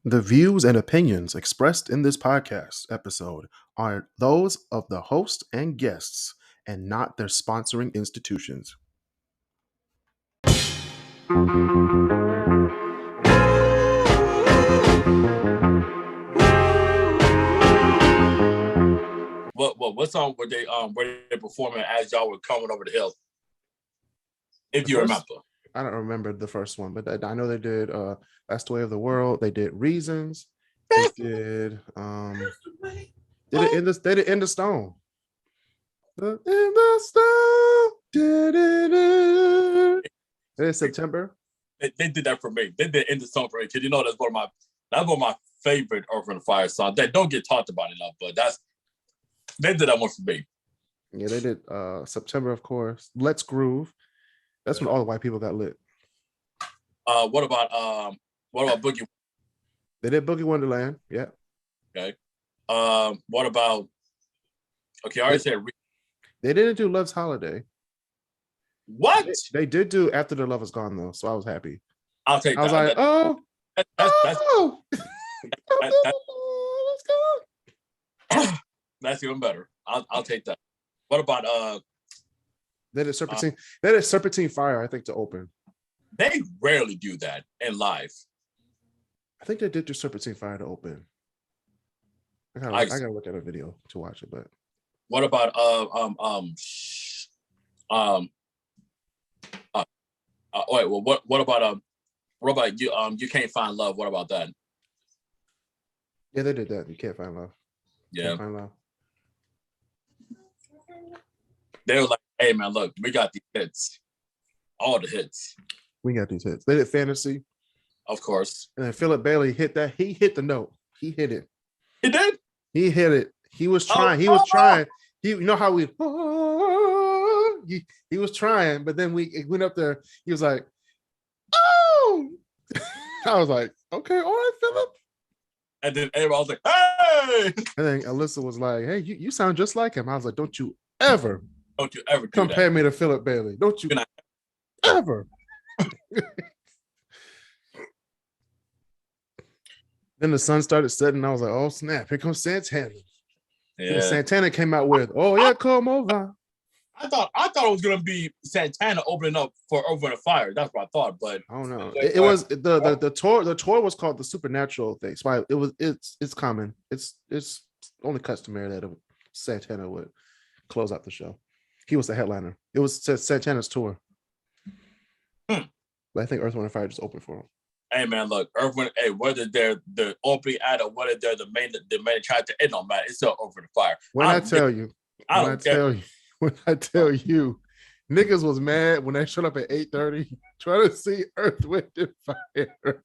The views and opinions expressed in this podcast episode are those of the host and guests and not their sponsoring institutions. What song were they performing as y'all were coming over the hill? If you remember. I don't remember the first one, but I know they did That's the Way of the World. They did Reasons. They did they did In the Stone. In the Stone. It is September. They did that for me. They did In the Stone for me. Because you know that's one of my favorite Earth, Wind & Fire songs. That don't get talked about enough, but they did that one for me. Yeah, they did September, of course. Let's Groove. That's when all the white people got lit. What about Boogie? They did Boogie Wonderland. Yeah. Okay. What about? Okay, I already said. They didn't do Love's Holiday. What? They did do After the Love Is Gone though, so I was happy. I'll take that. I was like, that's even better. I'll take that. What about They did Serpentine. They did Serpentine Fire, I think, to open. They rarely do that in live. I think they did do Serpentine Fire to open. I gotta look at a video to watch it, but what about wait, well, what about you? You Can't Find Love. What about that? Yeah, they did that. You Can't Find Love. Yeah. Can't Find Love. They were like, "Hey man, look, we got these hits, all the hits. We got these hits." They did Fantasy, of course. And then Philip Bailey hit that. He hit the note. He hit it. He did. He hit it. He was trying. He was trying. You know how we. He was trying, but then we went up there. He was like, "Oh!" I was like, "Okay, all right, Philip." And then everybody was like, "Hey!" And then Alyssa was like, "Hey, you sound just like him." I was like, "Don't you ever compare me to Philip Bailey? Don't you ever?" Then the sun started setting. I was like, "Oh snap! Here comes Santana." Yeah. Santana came out with, "Oh yeah, come over." I thought it was gonna be Santana opening up for Earth, Wind & Fire. That's what I thought, but I don't know. It was the tour. The tour was called the Supernatural thing. So it's common. It's only customary that Santana would close out the show. He was the headliner. It was Santana's tour. But I think Earth, Wind & Fire just opened for him. Hey man, look, Earth, Wind, whether they're the opening act or whether they're the main character, it don't matter. It's still Earth, Wind & Fire. When I tell you, niggas was mad when they showed up at 8:30 trying to see Earth, Wind & Fire.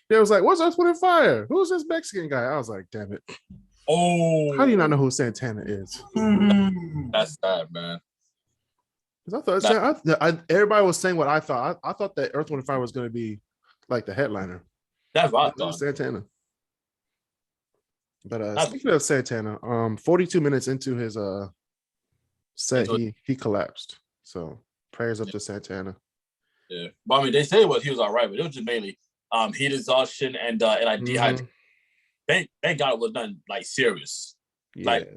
They was like, "What's Earth, Wind & Fire? Who's this Mexican guy?" I was like, "Damn it! Oh, how do you not know who Santana is?" That's sad, man. Because I thought everybody was saying what I thought. I thought that Earth, Wind & Fire was going to be like the headliner. That's what I thought. Santana. But speaking of Santana, 42 minutes into his set, he collapsed. So prayers up to Santana. Yeah, but I mean, they say he was all right, but it was just mainly heat exhaustion and like dehydration. Thank God it was nothing like serious. Yeah. Like,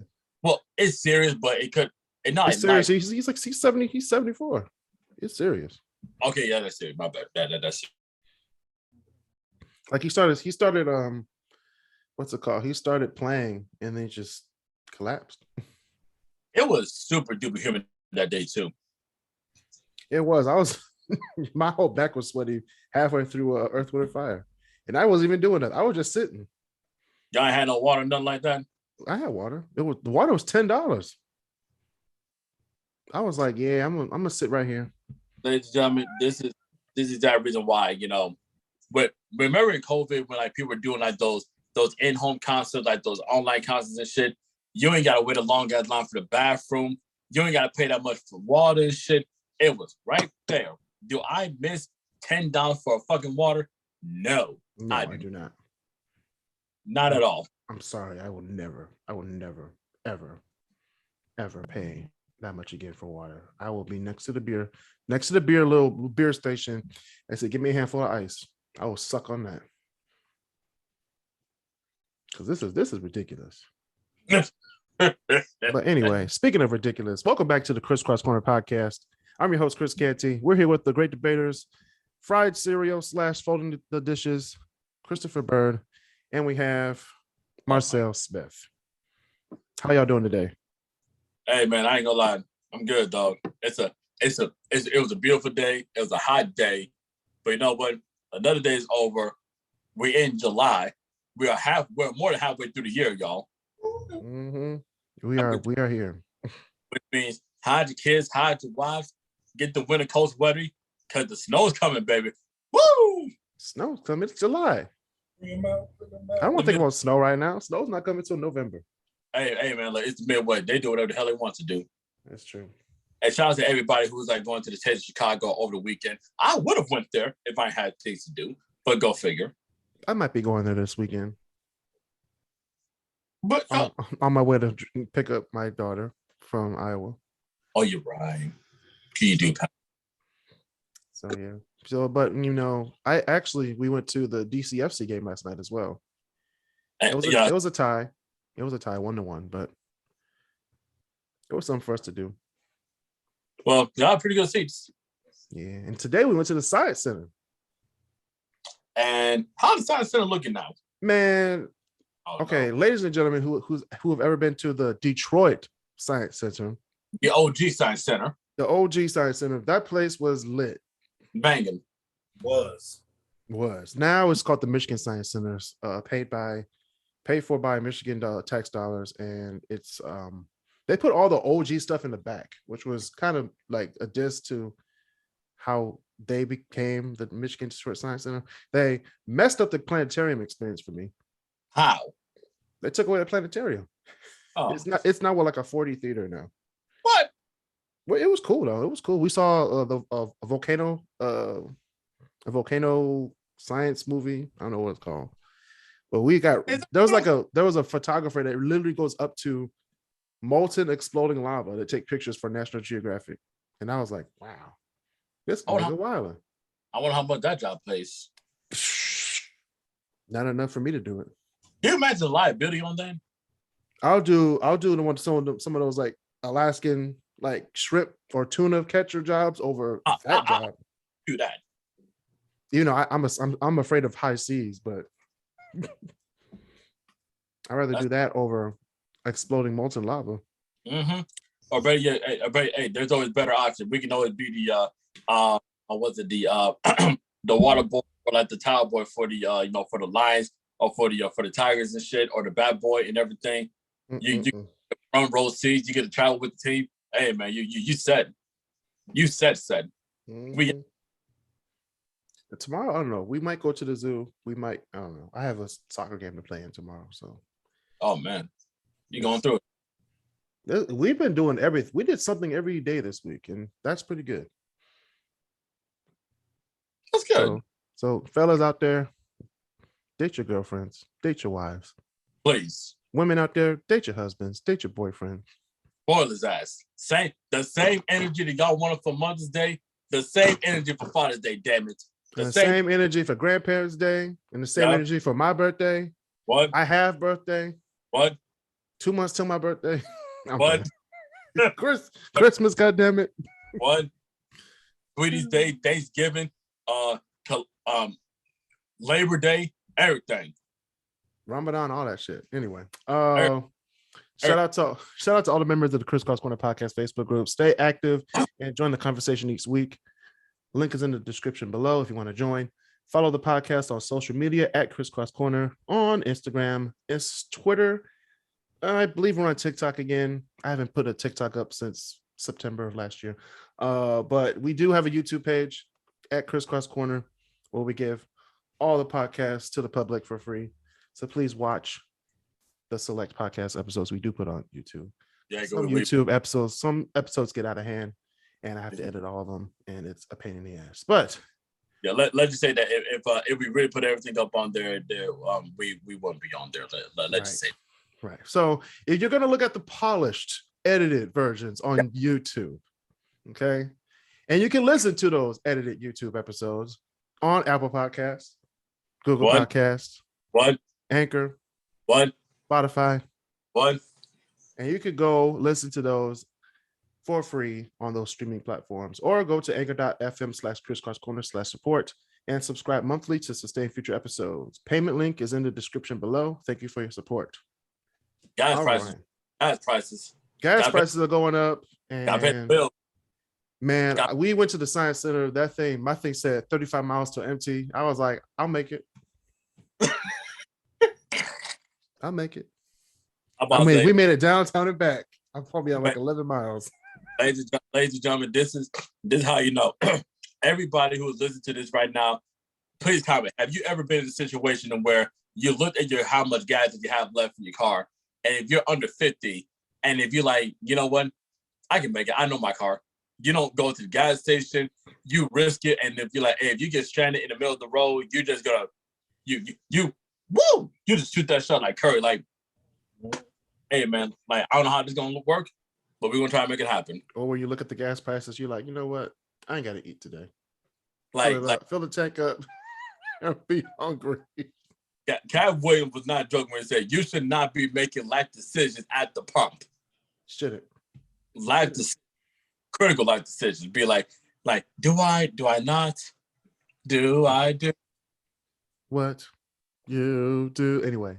well, it's serious, but it could. It's serious. He's like 70. He's 74. It's serious. Okay, yeah, that's serious. My bad. That's like he started what's it called? He started playing and then just collapsed. It was super duper humid that day too. It was. My whole back was sweaty halfway through Earth, Wind & Fire, and I wasn't even doing that. I was just sitting. Y'all ain't had no water, nothing like that. I had water. The water was $10. I was like, yeah, I'm gonna sit right here. Ladies and gentlemen, this is that reason why, but remembering COVID when like people were doing like those in-home concerts, like those online concerts and shit, you ain't gotta wait a long ass line for the bathroom. You ain't gotta pay that much for water and shit. It was right there. Do I miss $10 for a fucking water? No, I do not. Not at all. I'm sorry. I will never, ever pay that much again for water. I will be next to the beer little beer station. I said, "Give me a handful of ice." I will suck on that. because this is ridiculous. But anyway, speaking of ridiculous, welcome back to the KrisCross Corner Podcast. I'm your host, Chris Canty. We're here with the great debaters, fried cereal / folding the dishes, Christopher Bird, and we have Marcel Smith. How y'all doing today? Hey man, I ain't gonna lie, I'm good, dog. It was a beautiful day. It was a hot day, but you know what? Another day is over. We're in July. We're more than halfway through the year, y'all. Mm-hmm. We are here. Which means hide your kids, hide your wives, get the winter coats ready, because the snow's coming, baby. Woo! Snow's coming. It's July. I don't want to think about snow right now. Snow's not coming until November. Hey, man, like, it's the Midwest. They do whatever the hell they want to do. That's true. And shout out to everybody who's like going to the State of Chicago over the weekend. I would have went there if I had things to do, but go figure. I might be going there this weekend. But on my way to pick up my daughter from Iowa. Oh, you're right. You do. So yeah. So, but you know, we went to the DCFC game last night as well. It was a tie. It was a tie, 1-1, but it was something for us to do. Well, y'all pretty good seats. Yeah, and today we went to the Science Center. And how's the Science Center looking now? Man, okay, no. Ladies and gentlemen who have ever been to the Detroit Science Center. The OG Science Center. The OG Science Center. That place was lit. Banging. Was. Now it's called the Michigan Science Center, paid for by Michigan tax dollars, and it's they put all the OG stuff in the back, which was kind of like a diss to how they became the Michigan Detroit Science Center. They messed up the planetarium experience for me. How? They took away the planetarium. Oh. It's not like a 4D theater now. What? Well, it was cool though. It was cool. We saw a volcano science movie. I don't know what it's called. But there was a photographer that literally goes up to molten exploding lava to take pictures for National Geographic. And I was like, wow, this is a while. I wonder how much that job pays. Not enough for me to do it. Can you imagine the liability on that? I'll do the one some of those like Alaskan like shrimp or tuna catcher jobs over that job. Do that. You know, I'm afraid of high seas, but I'd rather do that over exploding molten lava. Mm-hmm. Or better yet, hey, there's always better option. We can always be the the water boy or like the towel boy for the for the Lions or for the Tigers and shit, or the bad boy and everything. You run row seats, you get to travel with the team. Hey man, you set. Mm-hmm. Tomorrow, I don't know. We might go to the zoo. We might, I don't know. I have a soccer game to play in tomorrow. So, oh man, you going through it. We've been doing everything. We did something every day this week, and that's pretty good. That's good. So fellas out there, date your girlfriends, date your wives. Please. Women out there, date your husbands, date your boyfriend. Spoil his ass. The same energy that y'all wanted for Mother's Day, the same energy for Father's Day, damn it. The same energy for Grandparents' Day, and the same energy for my birthday. What? I have birthday. What? 2 months till my birthday. What? Christmas, goddammit. What? Sweetie's Day, Thanksgiving, Labor Day, everything. Ramadan, all that shit. Anyway, shout out to all the members of the KrisCross Corner Podcast Facebook group. Stay active and join the conversation each week. Link is in the description below if you want to join. Follow the podcast on social media at KrisCross Corner on Instagram. It's Twitter. I believe we're on TikTok again. I haven't put a TikTok up since September of last year. But we do have a YouTube page at KrisCross Corner where we give all the podcasts to the public for free. So please watch the select podcast episodes we do put on YouTube. Yeah, some episodes get out of hand, and I have to edit all of them, and it's a pain in the ass. But yeah, let's just say that if we really put everything up on there, we wouldn't be on there. Let's just say. Right. So if you're gonna look at the polished, edited versions on YouTube, okay, and you can listen to those edited YouTube episodes on Apple Podcasts, Google Podcasts, Anchor, What? Spotify. What? And you could go listen to those for free on those streaming platforms, or go to anchor.fm/KrisCross Corner/support and subscribe monthly to sustain future episodes. Payment link is in the description below. Thank you for your support. Gas prices. Right. Gas prices are going up. And man, we went to the science center. My thing said 35 miles to empty. I was like, I'll make it. I'll make it. We made it downtown and back. I'm probably on like 11 miles. Ladies and gentlemen, this is how you know. Everybody who is listening to this right now, please comment. Have you ever been in a situation where you look at how much gas that you have left in your car, and if you're under 50, and if you're like, you know what, I can make it. I know my car. You don't go to the gas station. You risk it, and if you're like, hey, if you get stranded in the middle of the road, you're just gonna you just shoot that shot like Curry. Like, hey man, like I don't know how this is gonna work, but we're gonna try to make it happen. Or when you look at the gas prices, you're like, you know what? I ain't gotta eat today. Fill the tank up and be hungry. Cat Williams was not joking when he said you should not be making life decisions at the pump. Shouldn't. Critical life decisions. Be like, do I not? Do I do? What you do? Anyway.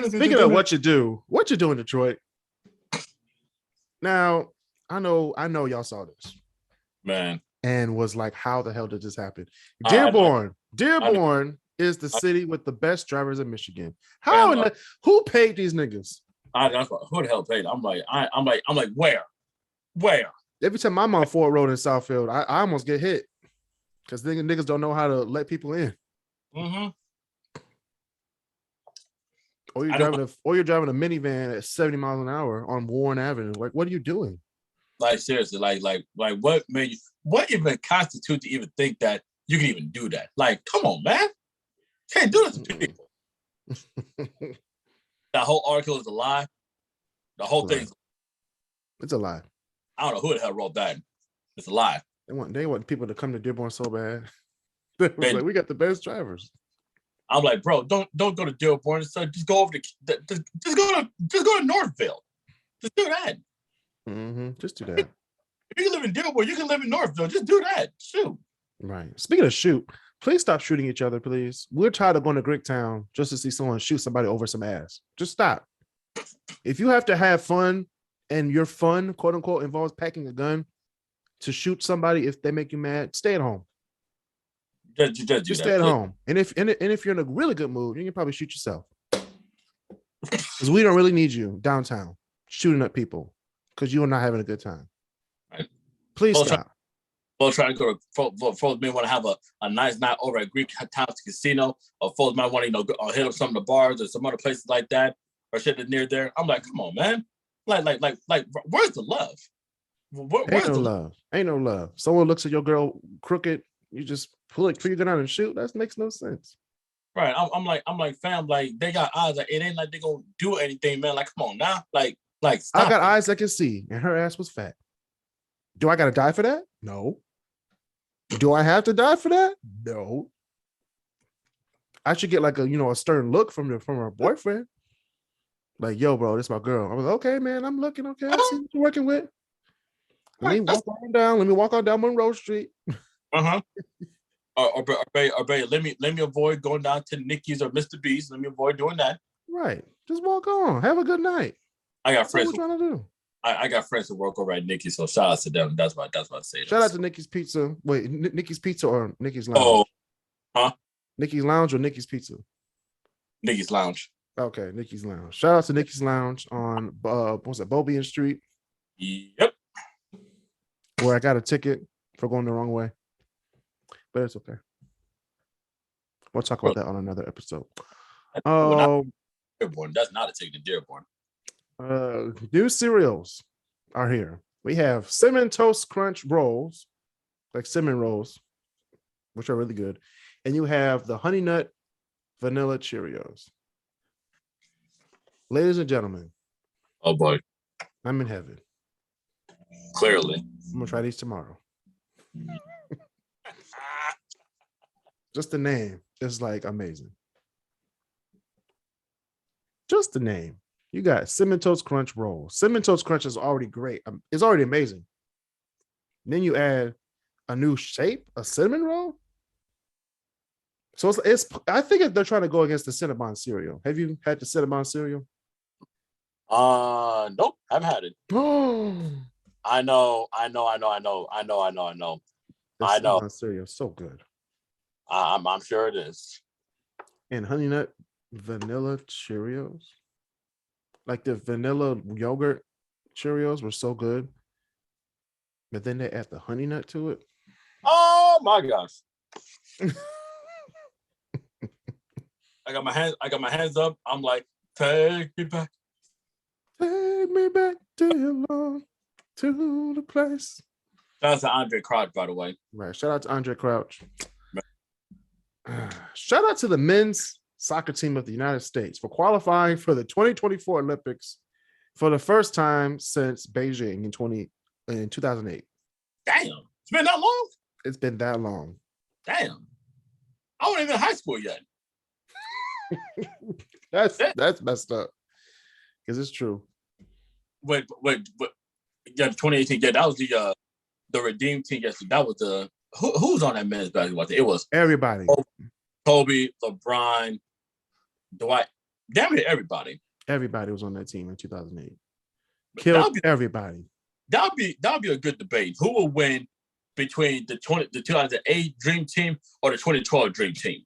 Speaking of what you do in Detroit. Now, I know y'all saw this. Man. And was like, how the hell did this happen? Dearborn is the city with the best drivers in Michigan. Who paid these niggas? Who the hell paid? I'm like, where? Every time I'm on Ford Road in Southfield, I almost get hit because niggas don't know how to let people in. Mm-hmm. Or you're driving a minivan at 70 miles an hour on Warren Avenue. Like, what are you doing? Like seriously, like what made you? What even constitutes to even think that you can even do that? Like, come on, man, can't do this to people. That whole article is a lie. The whole thing. It's a lie. I don't know who the hell wrote that. It's a lie. They want people to come to Dearborn so bad. Like, we got the best drivers. I'm like, bro, don't go to Dearborn. So just go over to just go to Northville. Just do that. Mm-hmm. Just do that. If you can live in Dearborn, you can live in Northville. Just do that. Shoot. Right. Speaking of shoot, please stop shooting each other, please. We're tired of going to Greektown just to see someone shoot somebody over some ass. Just stop. If you have to have fun and your fun, quote unquote, involves packing a gun to shoot somebody if they make you mad, stay at home. Just stay at home. And if you're in a really good mood, you can probably shoot yourself. Because we don't really need you downtown shooting at people because you're not having a good time. Right. Please stop. Folks trying to go. Folks may want to have a nice night over at Greek Town's Casino, or folks might want to hit up some of the bars or some other places like that, or shit that's near there. I'm like, come on, man. Like, where's the love? Ain't no love. Someone looks at your girl crooked, you just pull your gun out and shoot. That makes no sense. Right. I'm like, fam, like they got eyes. Like, it ain't like they gonna do anything, man. Like, come on now. Like stop. I got eyes that can see, and her ass was fat. Do I gotta die for that? No. Do I have to die for that? No. I should get like a stern look from her boyfriend. Like, yo, bro, this is my girl. I was like, okay, man, I'm looking okay. I see what you're working with. Let me walk on down Monroe Street. Uh-huh. Or let me avoid going down to Nikki's or Mr. B's. Let me avoid doing that. Right. Just walk on. Have a good night. I got friends. What we're trying to do. I got friends who work over at Nikki's, so shout out to them. That's what I say. Shout out to Nikki's Pizza. Wait, Nikki's Pizza or Nikki's Lounge? Oh, huh? Nikki's Lounge or Nikki's Pizza? Nikki's Lounge. Okay, Nikki's Lounge. Shout out to Nikki's Lounge on what's that, Bobian Street? Yep. Where I got a ticket for going the wrong way. But it's okay. We'll talk about that on another episode. Dearborn. That's not a ticket to Dearborn. New cereals are here. We have Cinnamon Toast Crunch rolls, like cinnamon rolls, which are really good. And you have the Honey Nut Vanilla Cheerios. Ladies and gentlemen. Oh boy. I'm in heaven. Clearly. I'm gonna try these tomorrow. Just the name is like amazing. just the name. You got Cinnamon Toast Crunch roll. Cinnamon Toast Crunch is already great. It's already amazing. Then you add a new shape, a cinnamon roll. So it's I think they're trying to go against the Cinnabon cereal. Have you had the Cinnabon cereal? Nope, I haven't had it. Oh, I know. the Cinnabon cereal is so good. I'm sure it is. And Honey Nut Vanilla Cheerios. Like the vanilla yogurt Cheerios were so good. But then they add the honey nut to it. Oh my gosh. I got my hands up. I'm like, take me back. Take me back to the place. Shout out to Andre Crouch, by the way. Right. Shout out to Andre Crouch. Shout out to the men's soccer team of the United States for qualifying for the 2024 Olympics for the first time since Beijing in 2008. Damn. It's been that long? It's been that long. Damn. I wasn't even in high school yet. That's messed up. Because it's true. Wait. Yeah, 2018. Yeah, that was the redeemed team. Yes, that was the who's on that men's basketball team? It was everybody. Kobe, LeBron, Dwight. Damn it, everybody. Everybody was on that team in 2008. Killed everybody. That'll be a good debate. Who will win between the 2008 Dream Team or the 2012 Dream Team?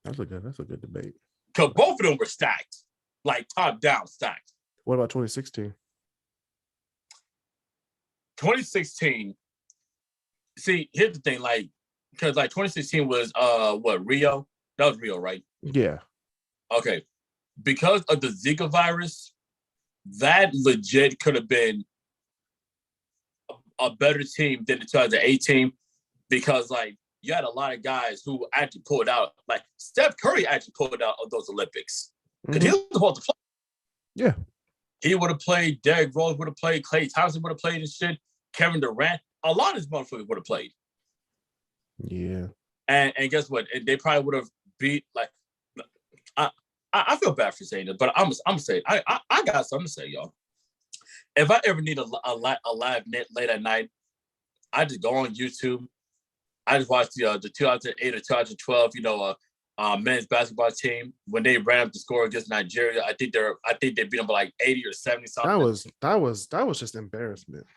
That's a good debate. Because both of them were stacked, like top down stacked. What about 2016? 2016. See, here's the thing, because 2016 was Rio? That was Rio, right? Yeah. Okay. Because of the Zika virus, that legit could have been a better team than the 2008 team, because you had a lot of guys who actually pulled out. Like Steph Curry actually pulled out of those Olympics because he was supposed to play. Yeah, he would have played. Derrick Rose would have played. Klay Thompson would have played and shit. Kevin Durant, a lot of these motherfuckers would have played. Yeah, and guess what? They probably would have beat. I feel bad for saying it, but I'm gonna say it. I got something to say, y'all. If I ever need a live net late at night, I just go on YouTube. I just watched the 2008 or 2012, men's basketball team when they ran up the score against Nigeria. I think they beat them by like 80 or 70 something. That was just embarrassment.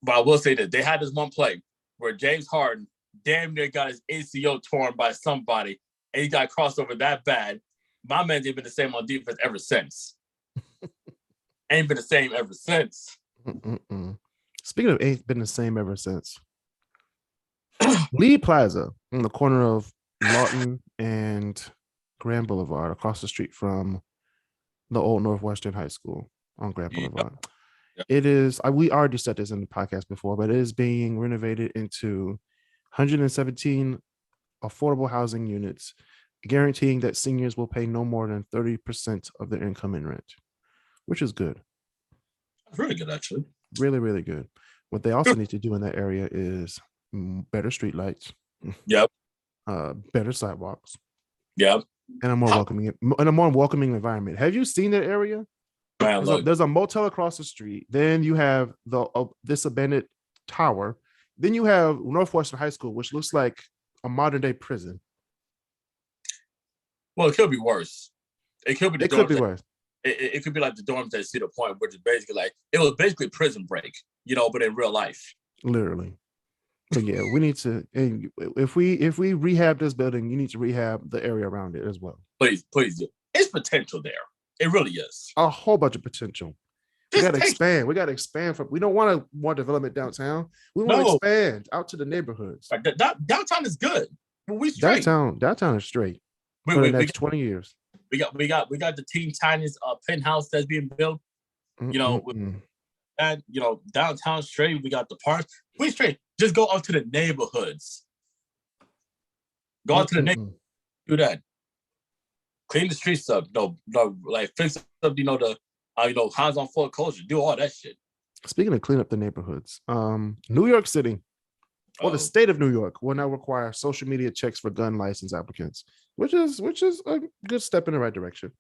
But I will say that they had this one play where James Harden damn near got his ACL torn by somebody, and he got crossed over that bad. My man's ain't been the same on defense ever since. Ain't been the same ever since. Speaking of ain't been the same ever since, Lee Plaza on the corner of Lawton and Grand Boulevard, across the street from the old Northwestern High School on Grand Boulevard. Yep. It is, we already said this in the podcast before, but it is being renovated into 117 affordable housing units, guaranteeing that seniors will pay no more than 30% of their income in rent, which is good. That's really good, actually. Really, really good. What they also need to do in that area is better streetlights. Yep. Better sidewalks. Yep. And a more welcoming environment. Have you seen that area? Man, there's a motel across the street. Then you have this abandoned tower. Then you have Northwestern High School, which looks like a modern day prison. Well, it could be worse. It could be worse. It could be like the dorms at Cedar Point, which is basically it was basically Prison Break, but in real life. Literally. So yeah, we need to. If we rehab this building, you need to rehab the area around it as well. Please do. It's potential there. It really is. A whole bunch of potential. We got to expand. We got to expand from. We don't want more development downtown. We want to expand out to the neighborhoods. Downtown is good. We straight. Downtown is straight for the next 20 years. We got the Teen Titans penthouse that's being built. And downtown straight. We got the parks. We straight. Just go out to the neighborhoods. Go out to the neighborhoods. Do that. Clean the streets up. Fix up. The hands on foreclosure. Do all that shit. Speaking of clean up the neighborhoods, New York City or the state of New York will now require social media checks for gun license applicants, which is a good step in the right direction.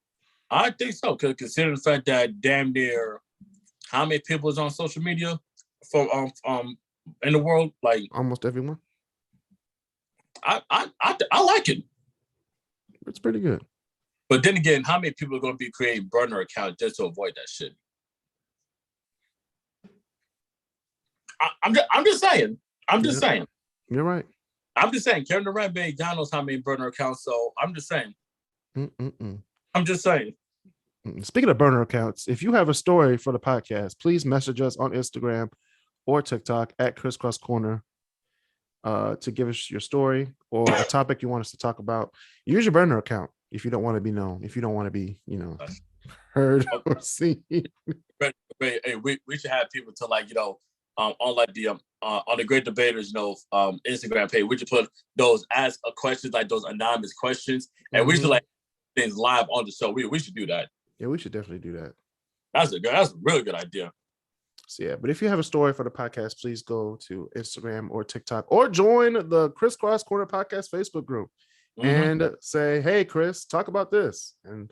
I think so, because considering the fact that damn near how many people is on social media for in the world, like almost everyone. I like it. It's pretty good. But then again, how many people are going to be creating burner accounts just to avoid that shit? I'm just saying. I'm just saying. You're right. I'm just saying. Kevin Durant made God knows how many burner accounts. So I'm just saying. I'm just saying. Speaking of burner accounts, if you have a story for the podcast, please message us on Instagram or TikTok at KrisCross Corner to give us your story or a topic you want us to talk about. Use your burner account if you don't want to be known, if you don't want to be, heard or seen. Hey, we should have people to on like the on the Great Debaters, Instagram page. We should put those ask a questions, like those anonymous questions, and we should things live on the show. We should do that. Yeah, we should definitely do that. That's a really good idea. So yeah, but if you have a story for the podcast, please go to Instagram or TikTok or join the KrisCross Corner Podcast Facebook group and say, "Hey, Chris, talk about this." And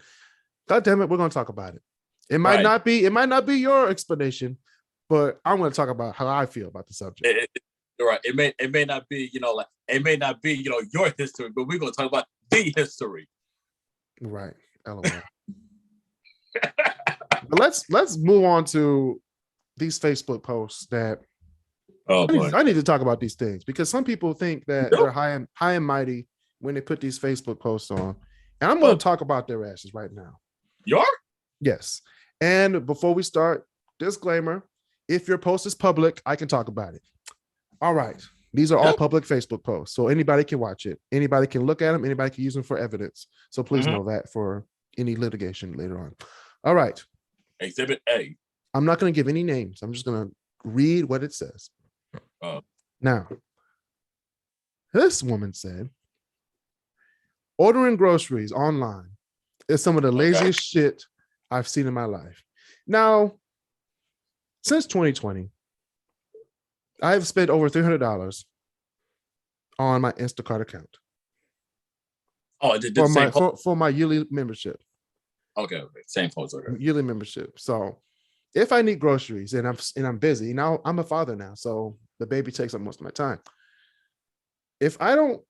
God damn it, we're going to talk about it. It might not be your explanation, but I'm going to talk about how I feel about the subject. Right. It may not be, it may not be, your history, but we're going to talk about the history. Right. LOL. But let's move on to these Facebook posts that I need to talk about these things because some people think that they're high and mighty when they put these Facebook posts on. And I'm going to talk about their asses right now. You are? Yes. And before we start, disclaimer, if your post is public, I can talk about it. All right. These are all public Facebook posts. So anybody can watch it. Anybody can look at them. Anybody can use them for evidence. So please know that for any litigation later on. All right. Exhibit A. I'm not going to give any names. I'm just going to read what it says. Now, this woman said, ordering groceries online is some of the laziest shit I've seen in my life. Now, since 2020, I've spent over $300 on my Instacart account. Oh, for my yearly membership. Okay. Same post. Okay. Yearly membership. So if I need groceries and I'm busy, now I'm a father now, so the baby takes up most of my time. If I don't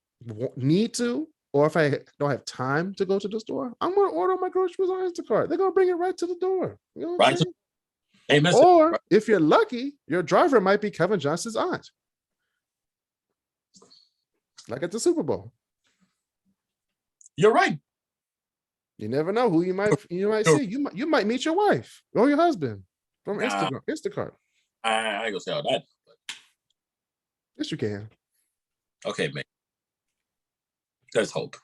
need to, or if I don't have time to go to the store, I'm going to order my groceries on Instacart. They're going to bring it right to the door. You know what I'm saying? Or if you're lucky, your driver might be Kevin Johnson's aunt. Like at the Super Bowl. You're right. You never know who you might see. You might meet your wife or your husband from Instacart. I ain't gonna say all that. But... Yes, you can. Okay, man. There's hope.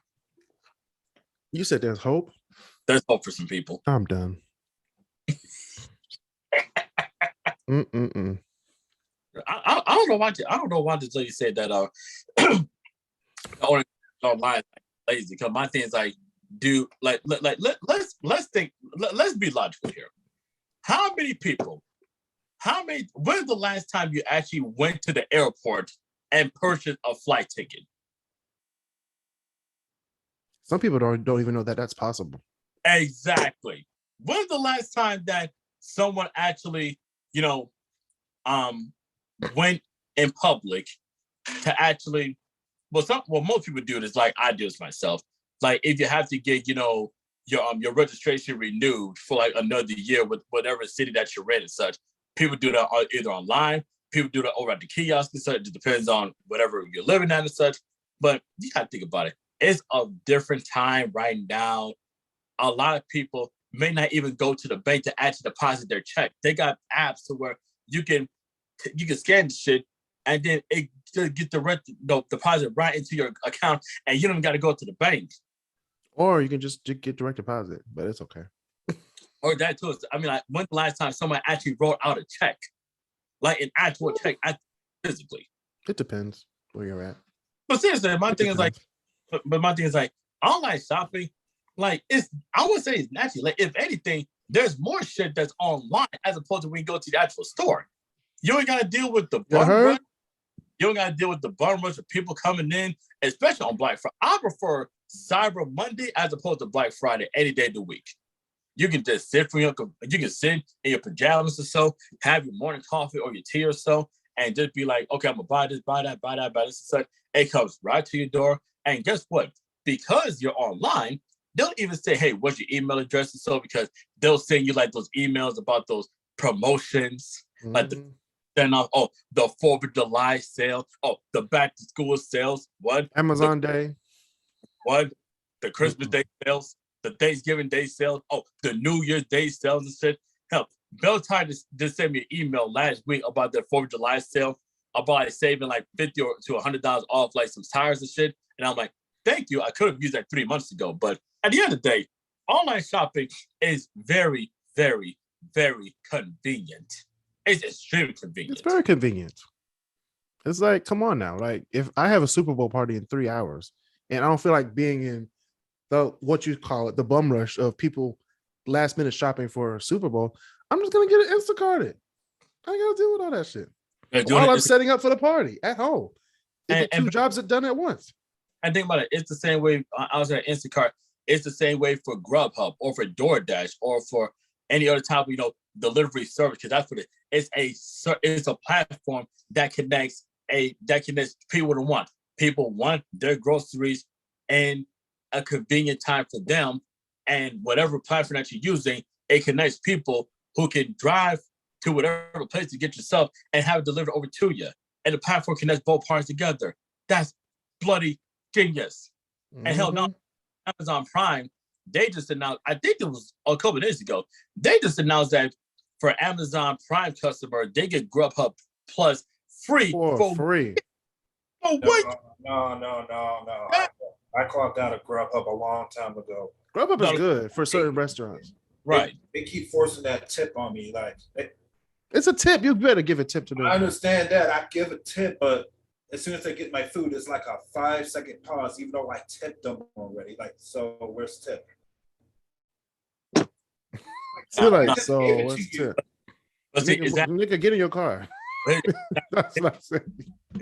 You said there's hope? There's hope for some people. I'm done. I don't know why. I don't know why you said that. Online lazy. Because my thing is like, dude, let's think. Let's be logical here. How many people? When's the last time you actually went to the airport and purchased a flight ticket? Some people don't even know that that's possible. Exactly. When's the last time that someone actually, went in public to actually, most people do this, like I do this myself. Like if you have to get, your registration renewed for like another year with whatever city that you're in and such, people do that either online, people do that over at the kiosk and such. It depends on whatever you're living at and such. But you gotta think about it. It's a different time right now. A lot of people may not even go to the bank to actually deposit their check. They got apps to where you can scan the shit and then it get the deposit right into your account, and you don't even got to go to the bank. Or you can just get direct deposit, but it's okay. Or that too. I mean, like, when's the last time someone actually wrote out a check, like an actual check, physically? It depends where you're at. But seriously, my thing is like online shopping. Like I would say it's naturally. Like if anything, there's more shit that's online as opposed to when you go to the actual store. You ain't gotta deal with the bug run. You don't got to deal with the bum rush of people coming in, especially on Black Friday. I prefer Cyber Monday as opposed to Black Friday any day of the week. You can just sit you can sit in your pajamas or so, have your morning coffee or your tea or so, and just be like, okay, I'm gonna buy this, buy that, buy that, buy this and such. It comes right to your door. And guess what? Because you're online, they'll even say, hey, what's your email address and so, because they'll send you like those emails about those promotions, like the send off, the 4th of July sale, the back to school sales, what? Amazon Day. What? The Christmas Day sales, the Thanksgiving Day sales, the New Year's Day sales and shit. Hell, Bell tried to just send me an email last week about their 4th of July sale, about like saving like $50 to $100 off like some tires and shit. And I'm like, thank you. I could have used that 3 months ago. But at the end of the day, online shopping is very, very, very convenient. It's extremely convenient. It's very convenient. It's like, come on now. Like, if I have a Super Bowl party in 3 hours and I don't feel like being in what you call it, the bum rush of people last minute shopping for Super Bowl, I'm just going to get it Instacarted. I ain't got to deal with all that shit. While I'm setting up for the party at home. And 2 jobs are done at once. And think about it. It's the same way I was at Instacart. It's the same way for Grubhub or for DoorDash or for any other type of, delivery service. Because that's what it is. It's a platform that connects people to want. People want their groceries in a convenient time for them. And whatever platform that you're using, it connects people who can drive to whatever place to get yourself and have it delivered over to you. And the platform connects both parties together. That's bloody genius. Mm-hmm. And hell, now Amazon Prime, they just announced, I think it was a couple of days ago, they just announced that for Amazon Prime customer, they get Grubhub Plus free. For free. Oh, what? No. I clocked out of Grubhub a long time ago. Grubhub is good for certain restaurants. Right. They keep forcing that tip on me. Like, it's a tip. You better give a tip to them. I understand that. I give a tip, but as soon as I get my food, it's like a 5-second pause, even though I tipped them already. Like, so where's tip? What's tip? Nigga, get in your car. That's what I said.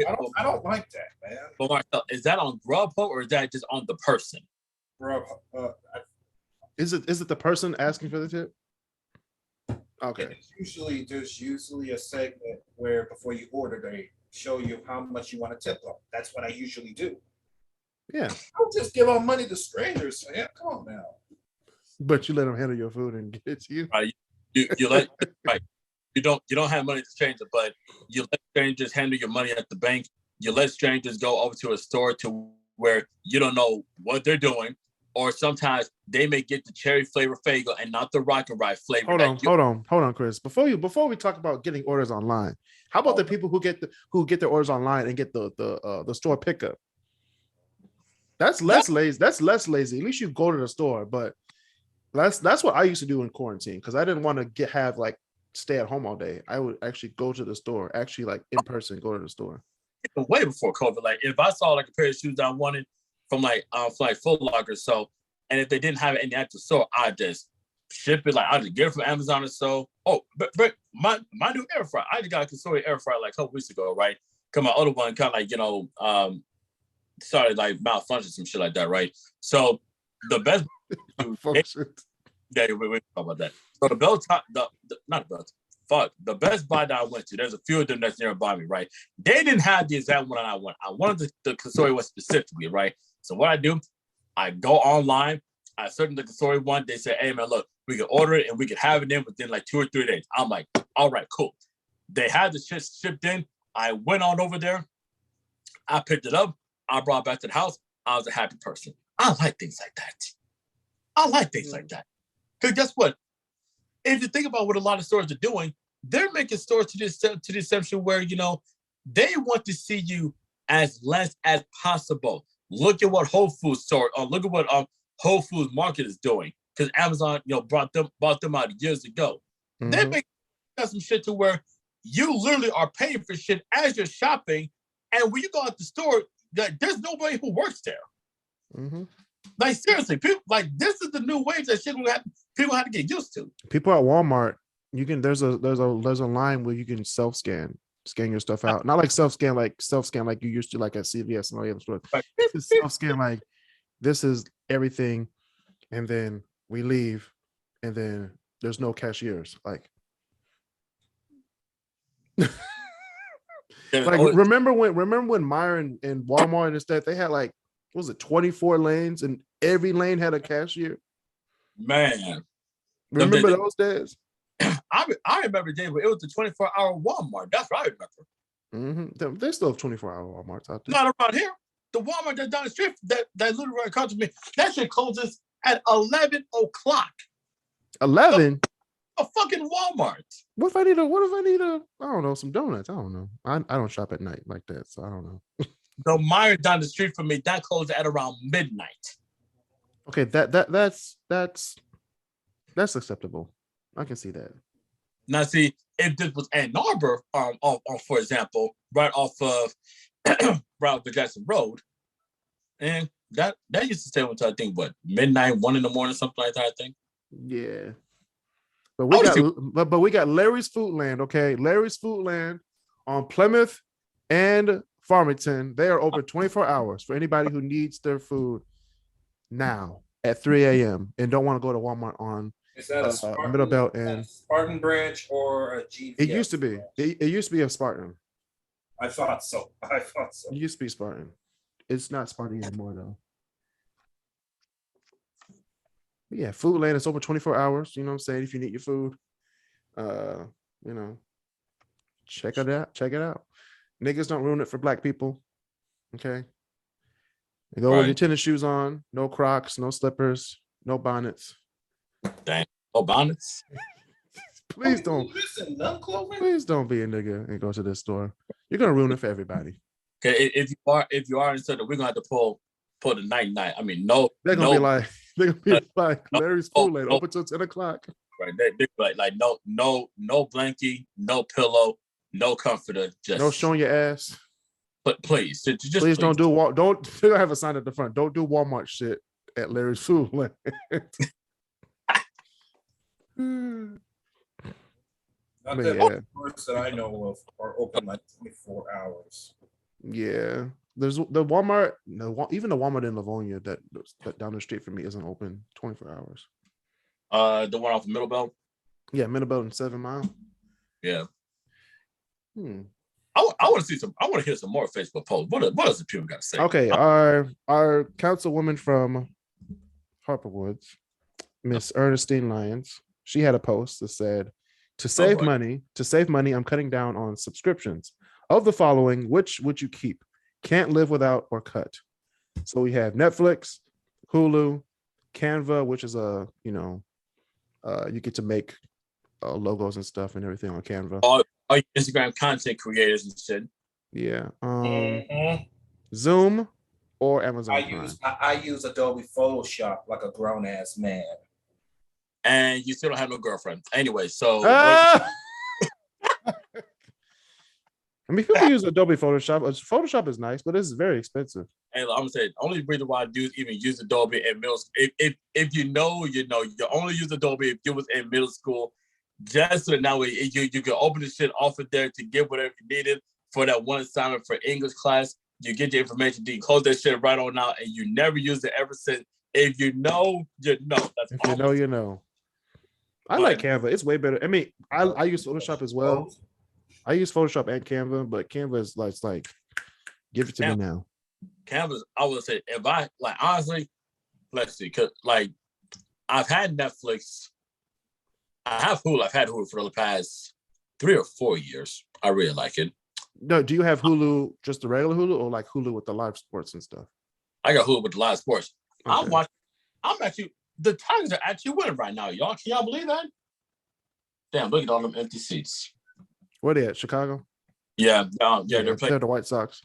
I don't like that, man. But Marcel, is that on Grubhub or is that just on the person? Grubhub. Is it the person asking for the tip? Okay. There's usually a segment where before you order, they show you how much you want to tip them. That's what I usually do. Yeah. Don't just give out money to strangers, man. Come on now. But you let them handle your food and get it to you. Right. You let right. You don't have money to change it, but you let strangers handle your money at the bank. You let strangers go over to a store to where you don't know what they're doing, or sometimes they may get the cherry flavor Faygo and not the Rock and Ride flavor. Hold on, Chris. Before we talk about getting orders online, how about the people who get their orders online and get the store pickup? That's less lazy. That's less lazy. At least you go to the store, but that's what I used to do in quarantine because I didn't want to have like stay at home all day. I would actually go to the store, actually like in person, go to the store. Way before COVID, like if I saw like a pair of shoes that I wanted from Foot Locker, so, and if they didn't have it in the actual store, I just ship it. Like I just get it from Amazon or so. Oh, but my new air fryer, I just got a Crisori air fryer like a couple weeks ago, right? Cause my other one kind of like started like malfunction, some shit like that, right? So the best yeah, we talk about that. So the Best Buy that I went to, there's a few of them that's nearby me, right? They didn't have the exact one I want. I wanted the Crisori one specifically, right? So what I do, I go online, I search the Crisori one. They say, hey man, look, we can order it and we can have it in within like 2 or 3 days. I'm like, all right, cool. They had the shit shipped in. I went on over there. I picked it up. I brought it back to the house. I was a happy person. I like things like that. Because guess what? If you think about what a lot of stores are doing, they're making stores to the exception where, they want to see you as less as possible. Look at what Whole Foods store, or look at what Whole Foods Market is doing. Because Amazon, brought them out years ago. Mm-hmm. They make some shit to where you literally are paying for shit as you're shopping, and when you go out the store, there's nobody who works there. Mm-hmm. Like seriously, people this is the new wave that shit people have to get used to. People at Walmart, there's a line where you can self-scan scan your stuff out. Not like self-scan like you used to like at CVS and all the other stores. This is self-scan like this is everything, and then we leave, and then there's no cashiers. Like remember when Meijer and Walmart and stuff, they had like, what was it, 24 lanes, and every lane had a cashier? Man. Remember those days? I remember the day where it was the 24-hour Walmart. That's what I remember. Mm-hmm. They still have 24-hour Walmarts out there. Not around here. The Walmart that's down the street, that literally right across from me, that shit closes at 11 o'clock. 11? A fucking Walmart. What if I need I don't know, some donuts? I don't know. I don't shop at night like that, so I don't know. The Meijer down the street from me, that closed at around midnight. Okay, that's acceptable. I can see that. Now, see, if this was Ann Arbor, for example, right off of the Jackson Road, and that used to stay until I think midnight, 1 a.m, something like that. I think. Yeah, but we got Larry's Foodland. Okay, Larry's Foodland on Plymouth and Farmington. They are open 24 hours for anybody who needs their food now at 3 a.m. and don't want to go to Walmart on. Is that a Spartan, Middle Belt and Spartan branch or a GVS? It used to be. It used to be a Spartan. I thought so. It used to be Spartan. It's not Spartan anymore though. But yeah, Foodland is open 24 hours. You know what I'm saying? If you need your food, check it out. Check it out. Niggas don't ruin it for black people. Okay. You go with your tennis shoes on, no Crocs, no slippers, no bonnets. Dang, no bonnets. Please don't. Listen, none clothing. Please don't be a nigga and go to this store. You're gonna ruin it for everybody. Okay, if you are in certain, we're gonna have to pull the night. I mean, they're gonna be like Larry's Foodland open till 10 o'clock. Right, they like no blankie, no pillow, no comforter, just no showing your ass. But please, please don't do don't. They're gonna have a sign at the front. Don't do Walmart shit at Larry's Foodland. Not that stores that I know of are open like 24 hours. Yeah, there's the Walmart. Even the Walmart in Livonia that down the street from me isn't open 24 hours. The one off of Middle Belt. Yeah, Middle Belt and 7 Mile. Yeah. I want to see some. I want to hear some more Facebook posts. What does the people got to say? Okay, our councilwoman from Harper Woods, Miss Ernestine Lyons, she had a post that said, to save money, I'm cutting down on subscriptions. Of the following, which would you keep? Can't live without or cut. So we have Netflix, Hulu, Canva, which is you get to make logos and stuff and everything on Canva. All Instagram content creators and shit. Yeah. Zoom or Amazon Prime. I use Adobe Photoshop like a grown ass man. And you still don't have no girlfriend. Anyway, so I mean, people use Adobe Photoshop. Photoshop is nice, but it's very expensive. And I'm gonna say the only reason why dudes even use Adobe in middle school, if you know, you only use Adobe if you was in middle school, just so that way you can open the shit off of there to get whatever you needed for that one assignment for English class. You get your information, you close that shit right on out, and you never use it ever since. If you know, you know. That's if you know, you know. I like Canva. It's way better. I mean, I use Photoshop as well. I use Photoshop and Canva, but Canva is like give it to me now. Canva, I would say, if I honestly, let's see, because I've had Netflix, I have Hulu. I've had Hulu for the past 3 or 4 years. I really like it. No, do you have Hulu, just the regular Hulu, or like Hulu with the live sports and stuff? I got Hulu with the live sports. Okay. I'm actually, the Tigers are actually winning right now, y'all. Can y'all believe that? Damn, look at all them empty seats. Where they at? Chicago? Yeah, they're playing. They're the White Sox.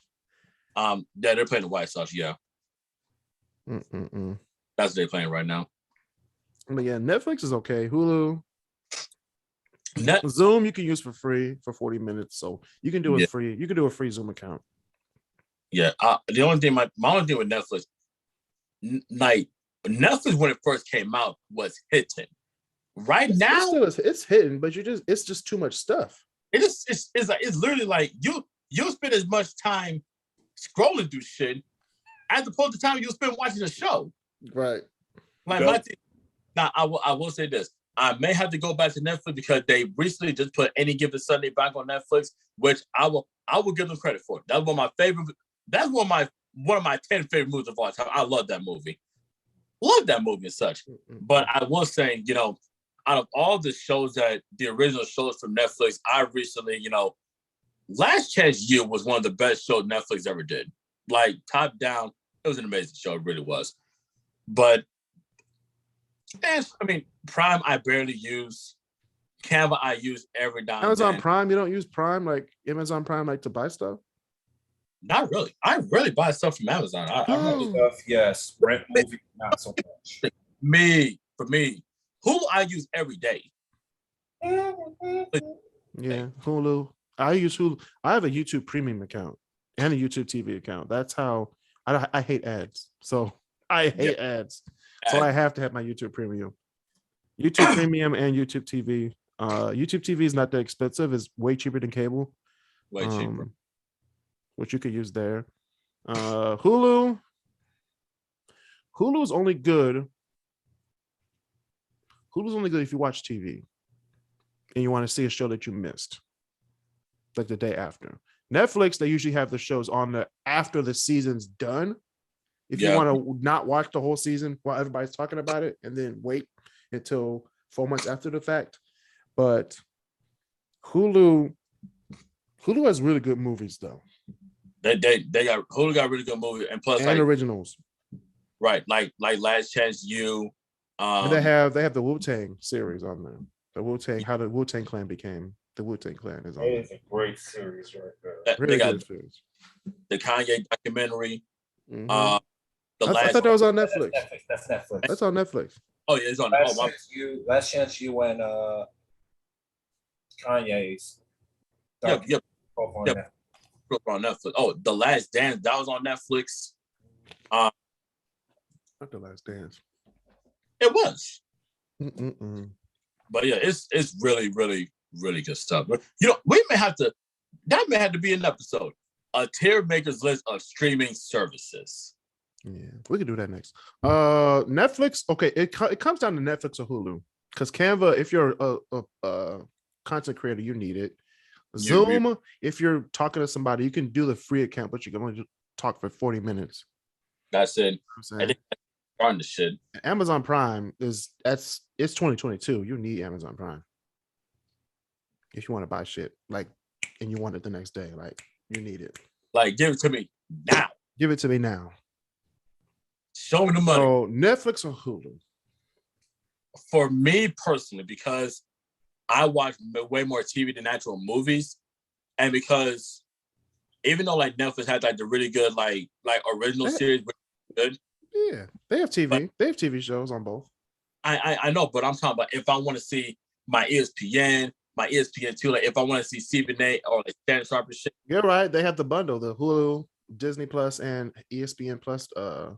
They're playing the White Sox. Yeah, that's what they're playing right now. But yeah, Netflix is okay. Hulu, Zoom you can use for free for 40 minutes, so you can do it free. You can do a free Zoom account. Yeah, the only thing my only thing with Netflix, Netflix when it first came out was hitting. Right now, it's hitting, but it's just too much stuff. it's literally like you spend as much time scrolling through shit as opposed to time you spend watching a show. Right. Like my thing. Now I will say this. I may have to go back to Netflix because they recently just put Any Given Sunday back on Netflix, which I will give them credit for. That's one of my favorite. That's one of my 10 favorite movies of all time. I love that movie. Love that movie and such. But I was saying, out of all the shows that the original shows from Netflix, I recently, Last Chance U was one of the best shows Netflix ever did. Like top down, it was an amazing show. It really was. But Prime I barely use. Canva I use every now and Amazon then. Prime, you don't use Prime like Amazon Prime like to buy stuff? Not really. I really buy stuff from Amazon. Stuff, yes. Rent movie, not so much. For me, Hulu I use every day. Yeah, Hulu. I use Hulu. I have a YouTube Premium account and a YouTube TV account. That's how I hate ads. So I hate ads. So I have to have my YouTube Premium. YouTube Premium and YouTube TV. YouTube TV is not that expensive. It's way cheaper than cable. Way cheaper. Which you could use there. Hulu. Hulu is only good. Hulu's only good if you watch TV and you want to see a show that you missed, like the day after. Netflix, they usually have the shows on after the season's done. If you want to not watch the whole season while everybody's talking about it, and then wait until 4 months after the fact. But Hulu has really good movies though. Hulu got really good movies and plus and originals. Right, like Last Chance U. And they have the Wu-Tang series on there. The Wu-Tang, how the Wu-Tang Clan became the Wu-Tang Clan is on there. It is a great series right there. Really good series. The Kanye documentary. Mm-hmm. I thought that was on Netflix. That's Netflix. That's on Netflix. Oh yeah, it's on. Last Chance U and Kanye's. Yep. On Netflix. Oh, The Last Dance, that was on Netflix. Not The Last Dance. It was. Mm-mm-mm. But yeah, it's really, really, really good stuff. But, we may have to be an episode. A tier maker's list of streaming services. Yeah, we could do that next. Netflix. Okay, it comes down to Netflix or Hulu. Because Canva, if you're a content creator, you need it. Zoom, if you're talking to somebody, you can do the free account, but you can only talk for 40 minutes. That's it. On the shit. Amazon Prime it's 2022. You need Amazon Prime if you want to buy shit and you want it the next day. Like you need it. Like give it to me now. Give it to me now. Show me the money. So Netflix or Hulu? For me personally, because I watch way more TV than actual movies, and because even though Netflix has the really good like original series, good. Yeah, they have TV. But they have TV shows on both. I know, but I'm talking about if I want to see my ESPN 2, if I want to see CBN or Shannon Sharp and shit. You're right. They have the bundle, the Hulu, Disney Plus, and ESPN Plus. You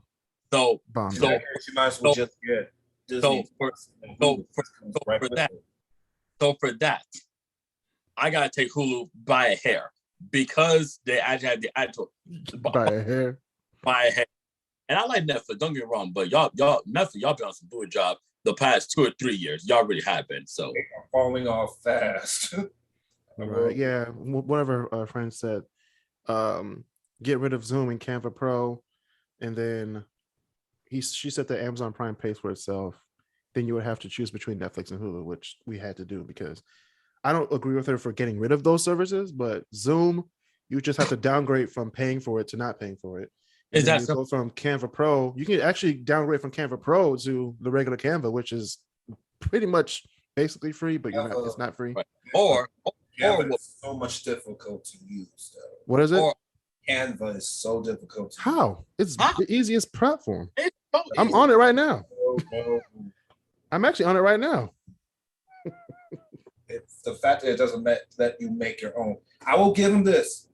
might as well just get Disney. For that, I gotta take Hulu by a hair because they actually have the actual by a hair. And I like Netflix, don't get me wrong, but y'all Netflix, y'all been on some good job the past 2 or 3 years. Y'all really have been. So they are falling off fast. Right. Yeah. One of our friends said, get rid of Zoom and Canva Pro, and then she said that Amazon Prime pays for itself. Then you would have to choose between Netflix and Hulu, which we had to do because I don't agree with her for getting rid of those services, but Zoom, you just have to downgrade from paying for it to not paying for it. And then you go from Canva Pro, you can actually downgrade from Canva Pro to the regular Canva, which is pretty much basically free, but it's not free. Right. Or it's so much difficult to use, though. What is it? Canva is so difficult to use. It's the easiest platform. I'm easy. on it right now. No. I'm actually on it right now. It's the fact that it doesn't let you make your own. I will give them this.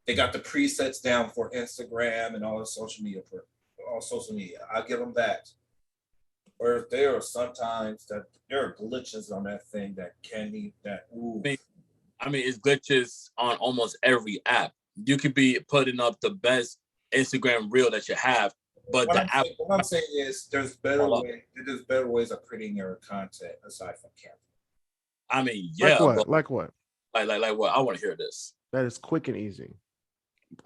They got the presets down for Instagram and all social media. I'll give them that. Or there are sometimes that there are glitches on that thing that can need that. Ooh. I mean, it's glitches on almost every app. You could be putting up the best Instagram reel that you have, but What I'm saying is there's better ways of creating your content aside from Canva. I mean, yeah. Like what? Like what? I want to hear this. That is quick and easy.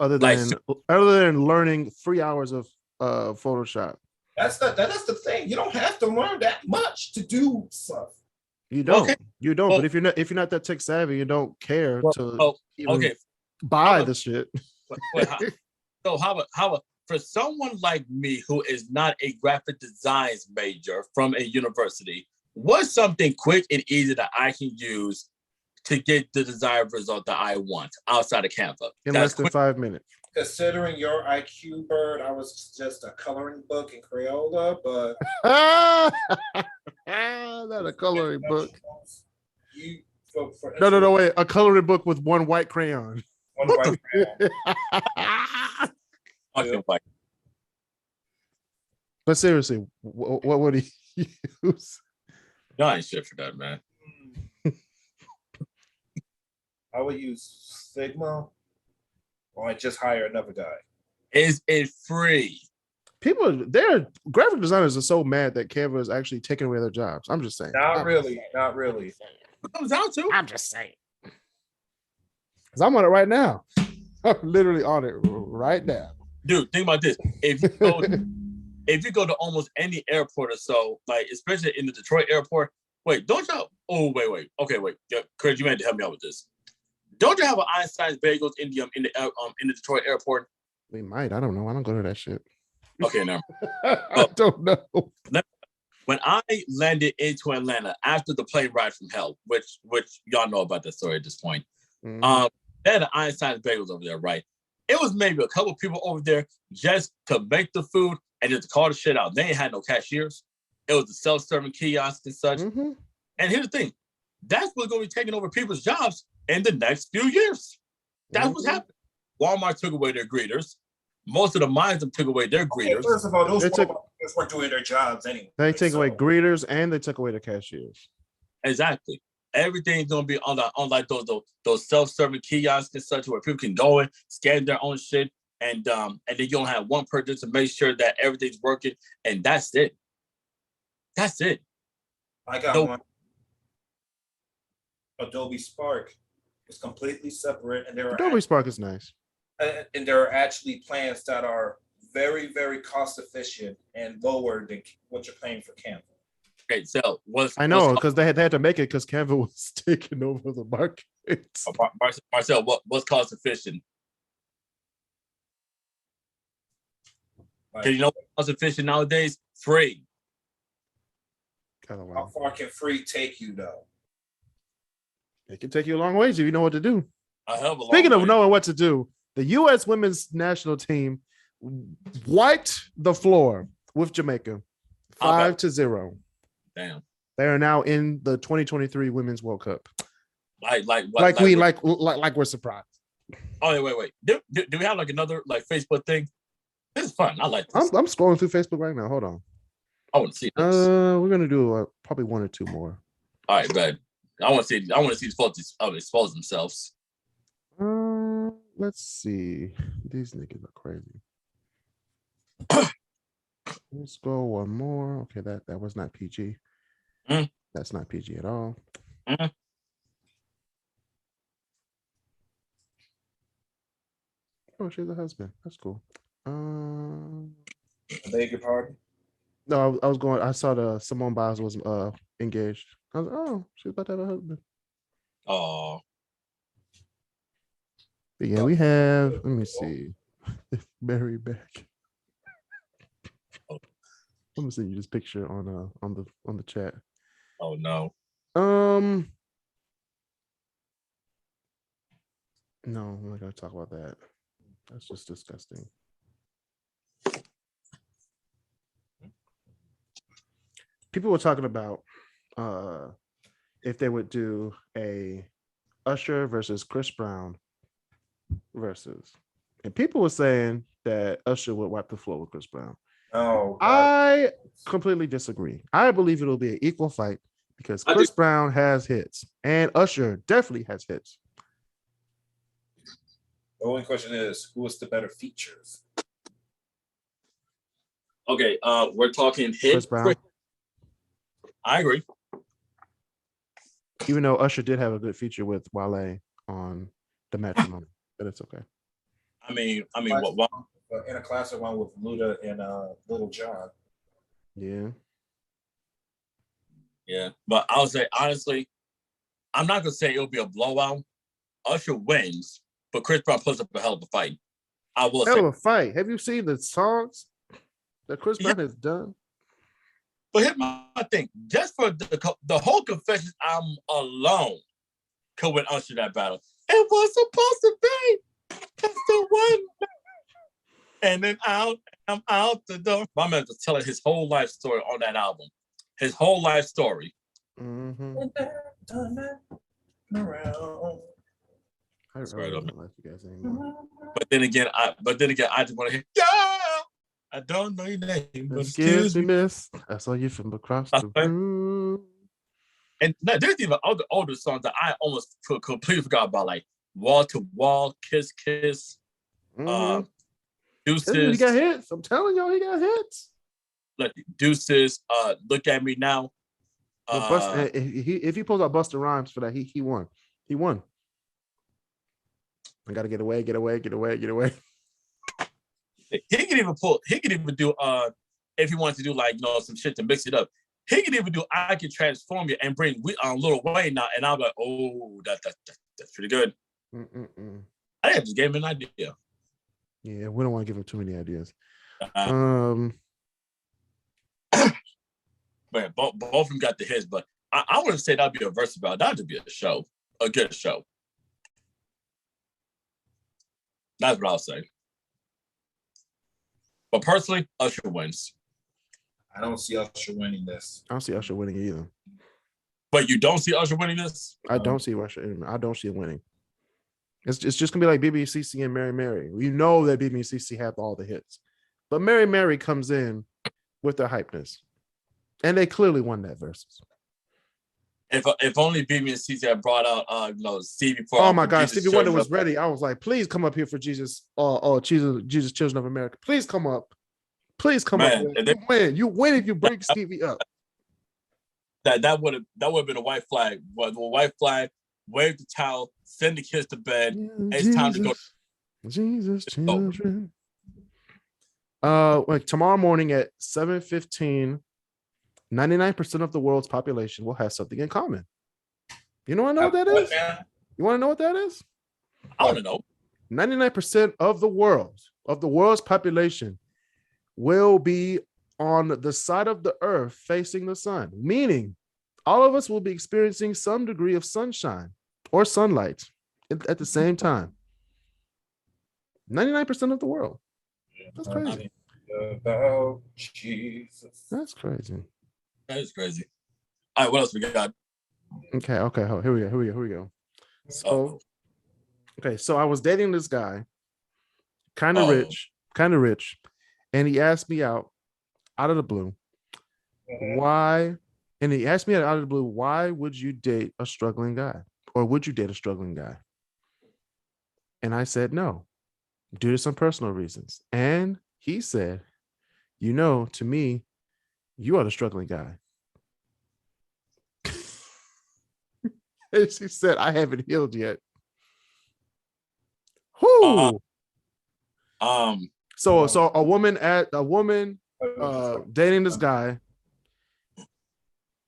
Other than learning 3 hours of Photoshop. That's the thing. You don't have to learn that much to do stuff. You don't. Okay. You don't. Well, but if you're not that tech savvy, you don't care to buy the shit. So how about for someone like me who is not a graphic design major from a university, what's something quick and easy that I can use to get the desired result that I want outside of Canva? In less than 5 minutes. Considering your IQ, Bird, I was just a coloring book in Crayola, but not a coloring book. For no, wait, a coloring book with one white crayon. One white crayon. But seriously, what would he use? No, I ain't shit for that, man. I would use Figma, or I just hire another guy. Is it free? Their graphic designers are so mad that Canva is actually taking away their jobs. I'm just saying. Not really. It comes out to. I'm just saying. Because I'm on it right now. I'm literally on it right now. Dude, think about this. If you go to almost any airport or so, like especially in the Detroit airport, wait, don't y'all? Oh, wait. Okay, wait. Yeah, Chris, you had to help me out with this. Don't you have an Einstein's Bagels in the Detroit airport? We might. I don't know. I don't go to that shit. Okay, now. I don't know. When I landed into Atlanta after the plane ride from hell, which y'all know about that story at this point, they had an Einstein's Bagels over there, right? It was maybe a couple people over there just to make the food and just to call the shit out. They ain't had no cashiers. It was the self-serving kiosks and such. Mm-hmm. And here's the thing. That's what's going to be taking over people's jobs in the next few years. That's what's happening. Walmart took away their greeters. Most of the mines took away their greeters. First of all, those weren't doing their jobs anyway. They take away greeters and they took away the cashiers. Exactly. Everything's gonna be on like those self-serving kiosks and such where people can go and scan their own shit, and then you don't have one person to make sure that everything's working, and that's it. That's it. I got one. Adobe Spark is completely separate, and Adobe Spark is nice. And there are actually plans that are very, very cost efficient and lower than what you're paying for Canva. Okay, so I know because they had to make it because Canva was taking over the market. Marcel, what's cost efficient? Because you know what's cost efficient nowadays? Free. How far can free take you though? It can take you a long ways if you know what to do. Speaking of knowing what to do, the U.S. women's national team wiped the floor with Jamaica 5-0. Damn. They are now in the 2023 Women's World Cup. Like we're surprised. Oh wait. Do we have like another like Facebook thing? This is fun. I like this. I'm scrolling through Facebook right now. Hold on. I want to see this. We're gonna do probably one or two more. All right, bud. I want to see these folks expose themselves. Let's see. These niggas are crazy. Let's go one more. Okay, that was not PG. That's not PG at all. Oh, she's a husband. That's cool. I beg your pardon? No, I saw the Simone Biles was engaged. I was like, oh, she's about to have a husband. Oh. But yeah, we have. Let me see. Mary back. I'm gonna send you this picture on the chat. Oh no. No, I'm not gonna talk about that. That's just disgusting. People were talking about if they would do a Usher versus Chris Brown versus, and people were saying that Usher would wipe the floor with Chris Brown. Oh, God. I completely disagree. I believe it'll be an equal fight because Chris Brown has hits and Usher definitely has hits. The only question is, who is the better features? Okay, we're talking hit. Chris Brown. I agree. Even though Usher did have a good feature with Wale on the Matrimony, but it's okay. I mean, what? In a classic one with Luda and Little John. Yeah. Yeah, but I would say honestly, I'm not gonna say it'll be a blowout. Usher wins, but Chris Brown puts up a hell of a fight. I will Hell say. of a fight. Have you seen the songs that Chris Brown has done? But here's my thing: just for the whole confession, I'm alone could win Usher that battle. It was supposed to be just the one, and then I'm out the door. My man was telling his whole life story on that album. His whole life story. Mm-hmm. I don't like you guys anymore. But then again, I just want to hear, yeah. I don't know your name, but excuse me, miss. I saw you from across the room. And there's even older songs that I almost completely forgot about, like Wall to Wall, Kiss Kiss, Deuces. He got hits. I'm telling y'all, he got hits. Like Deuces, Look at Me Now. If he pulls out Busta Rhymes for that, he won. He won. I gotta get away. He could even do if he wanted to do like some shit to mix it up. He could even do I Can Transform You and bring Lil Wayne now, and I'm like, oh, that's pretty good. I just gave him an idea. Yeah, we don't want to give him too many ideas. Man, both of them got the hits, but I wouldn't say that'd be a versus battle. That'd be a good show. That's what I'll say. But personally, Usher wins. I don't see Usher winning this. I don't see Usher winning either. But you don't see Usher winning this? I don't see Usher. I don't see it winning. It's just gonna be like BBCC and Mary Mary. We know that BBCC have all the hits, but Mary Mary comes in with their hypeness, and they clearly won that versus. If only BBCC had brought out Stevie. Oh my God, Stevie Wonder was ready. I was like, please come up here for Jesus. Jesus, Children of America. Please come up. You win if you bring Stevie up. That would have been a white flag. But the white flag, wave the towel, send the kids to bed. It's time to go. Jesus, children. Like tomorrow morning at 7:15, 99% of the world's population will have something in common. You want to know what that is? You want to know what that is? I want to know. 99% of the world's population will be on the side of the earth facing the sun, meaning all of us will be experiencing some degree of sunshine or sunlight at the same time. 99% of the world. That's crazy. About Jesus. That's crazy. That is crazy. All right, what else we got? Okay. Here we go. So I was dating this guy, kind of rich, and he asked me out of the blue. Why? And he asked me out of the blue, why would you date a struggling guy? Or would you date a struggling guy? And I said no, due to some personal reasons. And he said, to me, you are the struggling guy. And she said, I haven't healed yet. Whoo. So a woman dating this guy,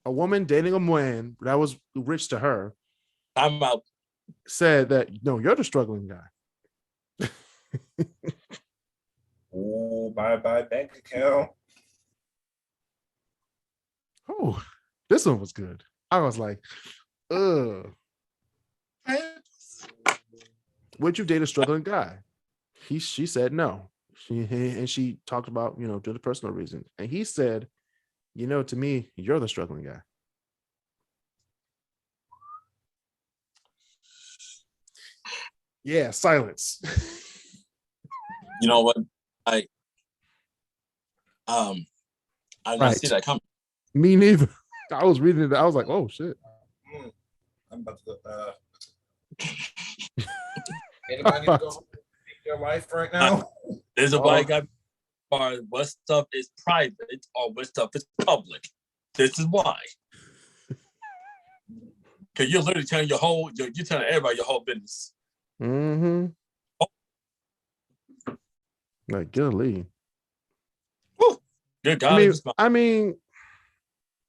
a woman dating a man that was rich to her, I'm out. Said that no, you're the struggling guy. Oh, bye bank account. Oh, this one was good. I was like, ugh. Would you date a struggling guy? She said no. She talked about, due to personal reasons. And he said, to me, you're the struggling guy. Yeah, silence. You know what? I did not see that coming. Me neither. I was reading it. I was like, oh shit. I'm about to go. Anybody need to go their life right now? There's a why got what stuff is private or what stuff is public. This is why. Because you're literally telling you're telling everybody your whole business. Mm-hmm. Like, golly. Good God. I mean,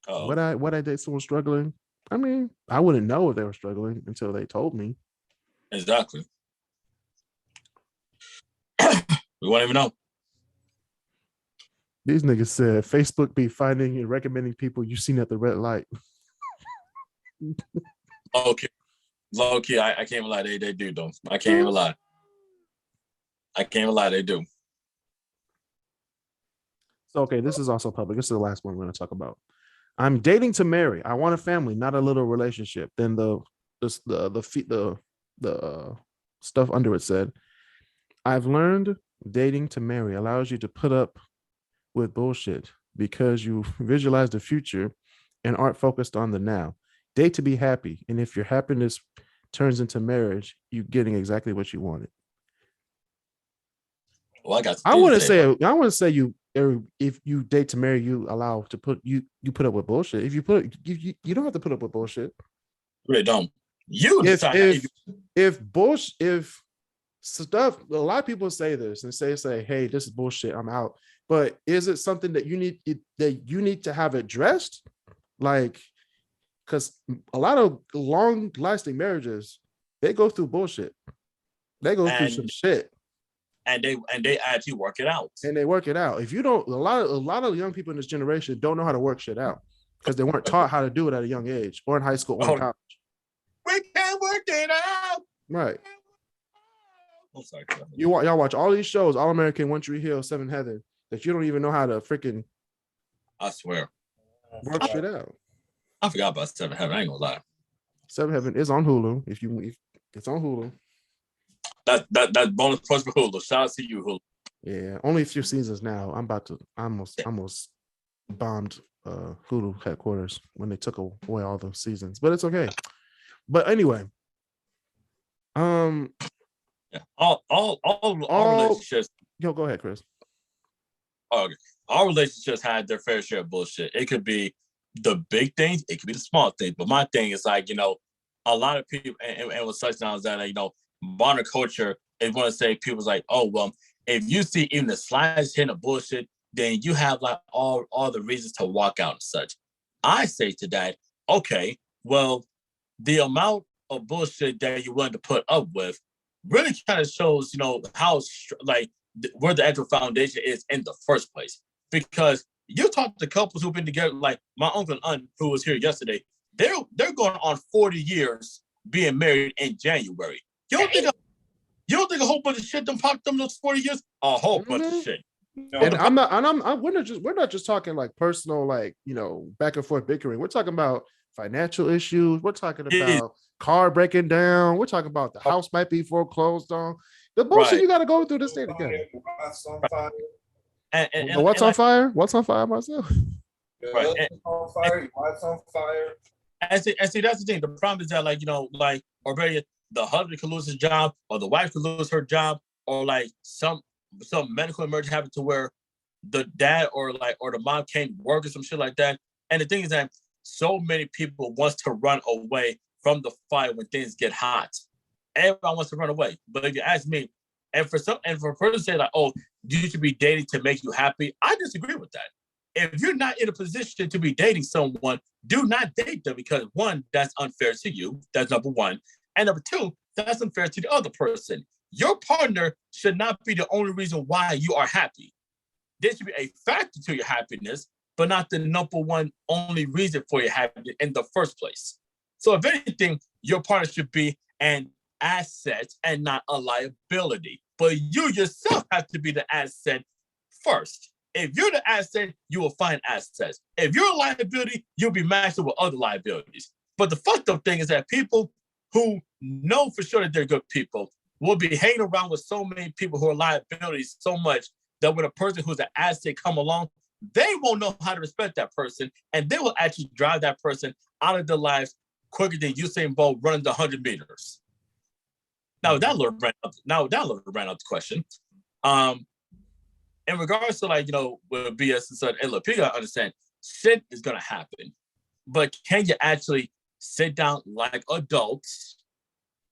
would I date someone struggling? I mean, I wouldn't know if they were struggling until they told me. Exactly. We won't even know. These niggas said Facebook be finding and recommending people you've seen at the red light. Okay. Low key, I can't even lie. They do, though. I can't even lie. They do. So, okay, this is also public. This is the last one we're going to talk about. I'm dating to marry. I want a family, not a little relationship. Then the stuff under it said, I've learned dating to marry allows you to put up with bullshit because you visualize the future and aren't focused on the now. Date to be happy. And if your happiness turns into marriage, you're getting exactly what you wanted. Well, I wouldn't say you if you date to marry, you allow to put you put up with bullshit. If you you don't have to put up with bullshit. Really don't. You if stuff, a lot of people say this and say, hey, this is bullshit, I'm out. But is it something that you need to have addressed? Like, because a lot of long-lasting marriages, they go through bullshit. They go through some shit. And they actually work it out. And they work it out. If you don't, a lot of young people in this generation don't know how to work shit out because they weren't taught how to do it at a young age or in high school or in college. We can't work it out. Right. I'm sorry. Y'all watch all these shows, All American, One Tree Hill, Seven Heaven, that you don't even know how to freaking. I swear. Work shit out. I forgot about Seven Heaven. I ain't gonna lie. Seven Heaven is on Hulu. If it's on Hulu. That bonus plus for Hulu. Shout out to you, Hulu. Yeah, only a few seasons now. I almost bombed Hulu headquarters when they took away all the seasons, but it's okay. But anyway, yeah. All relationships. Yo, go ahead, Chris. Okay. All relationships had their fair share of bullshit. It could be the big things, it could be the small things. But my thing is like, a lot of people, and with such now is that, modern culture is want to say people's like, oh, well, if you see even the slightest hint of bullshit, then you have like all the reasons to walk out and such. I say to that, okay, well, the amount of bullshit that you're willing to put up with really kind of shows, how like where the actual foundation is in the first place. Because you talk to couples who've been together, like my uncle and aunt who was here yesterday, they're going on 40 years being married in January. You don't think a whole bunch of shit done popped them those 40 years? A whole bunch of shit. And we're not just talking like personal, like, back and forth bickering. We're talking about financial issues. We're talking about car breaking down. We're talking about the house might be foreclosed on. The bullshit you got to go through to stay together. And what's on fire? What's on fire, myself? Right. On fire. Your wife's on fire. And see, that's the thing. The problem is that, or better, the husband could lose his job, or the wife could lose her job, or like some medical emergency happened to where the dad or the mom can't work or some shit like that. And the thing is that so many people wants to run away from the fire when things get hot. Everyone wants to run away. But if you ask me, and for a person to say like, oh, you should be dating to make you happy, I disagree with that. If you're not in a position to be dating someone, do not date them, because one, that's unfair to you. That's number one. And number two, that's unfair to the other person. Your partner should not be the only reason why you are happy. There should be a factor to your happiness, but not the number one only reason for your happiness in the first place. So if anything, your partner should be an asset and not a liability. But you yourself have to be the asset first. If you're the asset, you will find assets. If you're a liability, you'll be matched up with other liabilities. But the fucked up thing is that people who know for sure that they're good people will be hanging around with so many people who are liabilities so much that when a person who's an asset come along, they won't know how to respect that person, and they will actually drive that person out of their lives quicker than Usain Bolt running the 100 meters. Now that little ran up the question. In regards to with BS and such, and look, people gotta understand shit is gonna happen, but can you actually sit down like adults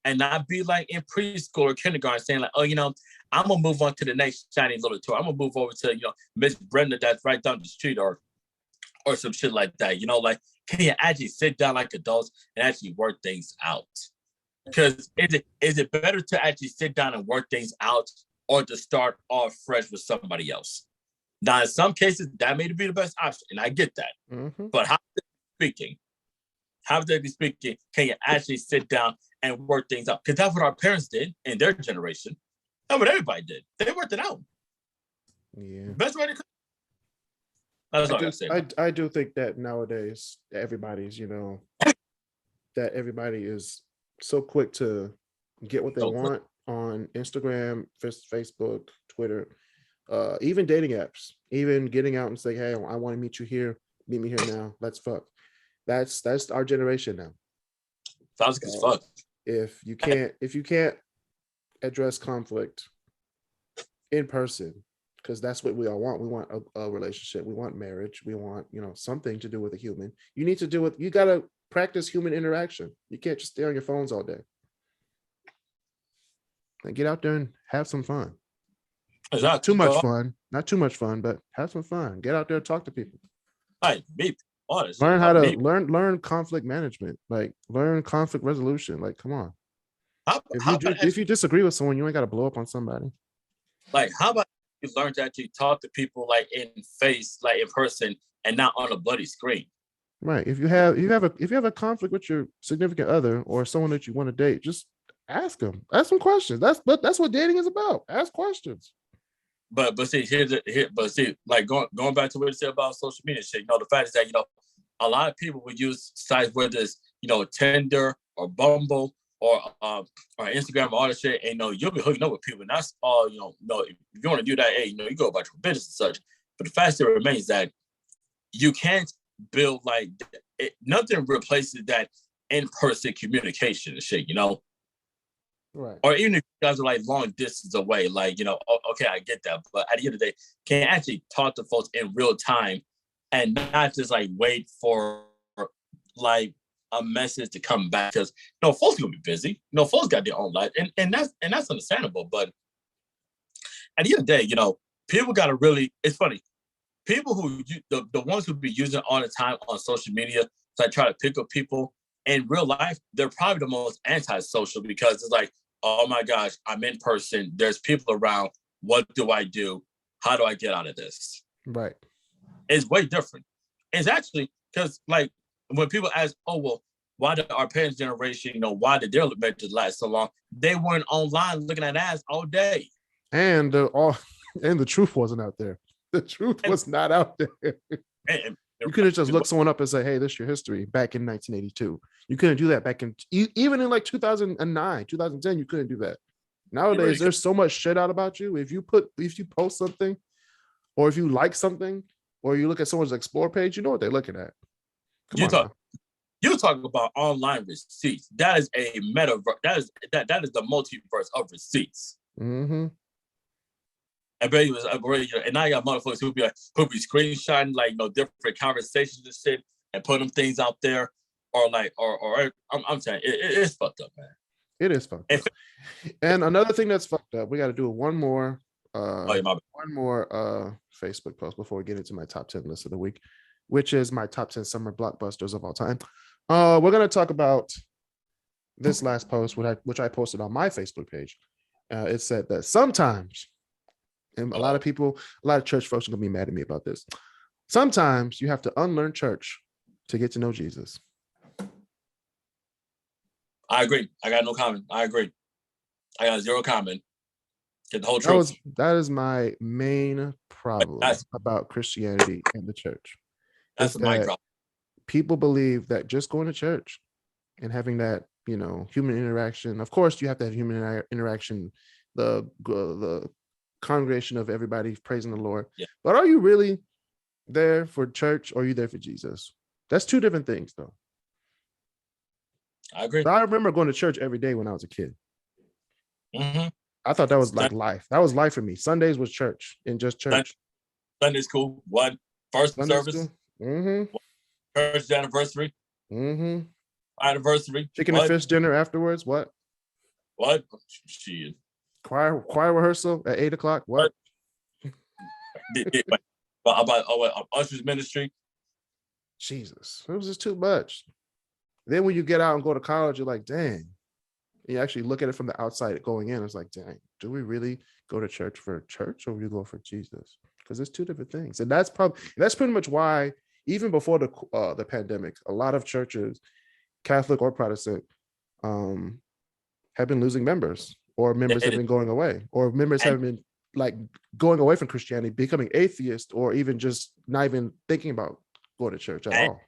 and not be like in preschool or kindergarten saying like, oh, I'm gonna move on to the next shiny little toy. I'm gonna move over to Miss Brenda that's right down the street or some shit like that. Can you actually sit down like adults and actually work things out? Because is it better to actually sit down and work things out or to start off fresh with somebody else? Now, in some cases, that may be the best option, and I get that. Mm-hmm. But hypothetically speaking, can you actually sit down and work things out? Because that's what our parents did in their generation. That's what everybody did. They worked it out. Yeah. Best way to. That's all I say. I do think that nowadays everybody's, that everybody is so quick to get what they want on Instagram, Facebook, Twitter, even dating apps, even getting out and saying, hey, I want to meet you here. Meet me here now. Let's fuck. That's our generation now. Sounds good as fuck. If you can't address conflict in person, because that's what we all want. We want a relationship. We want marriage. We want, something to do with a human. You got to practice human interaction. You can't just stay on your phones all day. And get out there and have some fun. Not too much fun, but have some fun. Get out there and talk to people. Right, be honest. Learn how to learn conflict management. Like learn conflict resolution. Like, come on. If you disagree with someone, you ain't got to blow up on somebody. Like, how about you learn to actually talk to people like in face, like in person, and not on a bloody screen? Right. If you have a conflict with your significant other or someone that you want to date, just ask them. Ask some questions. That's what dating is about. Ask questions. But see, like going back to what you said about social media shit, the fact is that, a lot of people would use sites, whether it's, Tinder or Bumble or Instagram or all that shit, and you'll be hooking up with people. And that's all, if you want to do that, hey, you go about your business and such. But the fact still remains that you can't build nothing replaces that in-person communication and shit, Right. Or even if you guys are like long distance away, okay, I get that. But at the end of the day, can you actually talk to folks in real time and not just wait for a message to come back? Because folks gonna be busy. Folks got their own life, and that's understandable. But at the end of the day, people gotta really. It's funny. People who the ones who be using it all the time on social media to try to pick up people in real life, they're probably the most antisocial because it's like, oh my gosh, I'm in person. There's people around. What do I do? How do I get out of this? Right. It's way different. It's actually because when people ask, oh, well, why did our parents' generation, why did their marriages last so long? They weren't online looking at ass all day. And the truth wasn't out there. The truth was not out there. You couldn't just look someone up and say, hey, this is your history back in 1982. You couldn't do that back in, even in 2009, 2010, you couldn't do that. Nowadays, there's so much shit out about you. If you post something, or if you like something, or you look at someone's explore page, you know what they're looking at. You talk about online receipts. That is a metaverse. That is the multiverse of receipts. Mm-hmm. And now you got motherfuckers who be screenshotting different conversations and shit and put them things out there, or I'm saying it's fucked up, man. It is fucked up. And another thing that's fucked up, we got to do one more Facebook post before we get into my top 10 list of the week, which is my top 10 summer blockbusters of all time. We're gonna talk about this last post, which I posted on my Facebook page. It said that sometimes. And a lot of church folks are going to be mad at me about this. Sometimes you have to unlearn church to get to know Jesus. I agree. I got no comment. I agree. I got zero comment. Get the whole truth. That is my main problem about Christianity and the church. That's my problem. People believe that just going to church and having that, human interaction. Of course, you have to have human interaction. The congregation of everybody praising the Lord. Yeah. But are you really there for church or are you there for Jesus? That's two different things, though. I agree. I remember going to church every day when I was a kid. Mm-hmm. I thought that was like life. That was life for me. Sundays was church and just church. Sunday school, first Sunday service, church anniversary, anniversary. Chicken and fish dinner afterwards. What? Shit. Choir rehearsal at 8:00. What? About Usher's ministry. Jesus, it was just too much. Then when you get out and go to college, you're like, dang. You actually look at it from the outside going in. It's like, dang, do we really go to church for church or we go for Jesus? Because it's two different things. And that's pretty much why, even before the pandemic, a lot of churches, Catholic or Protestant, have been losing members, or members have been going away, or members have been like going away from Christianity, becoming atheist, or even just not even thinking about going to church at all.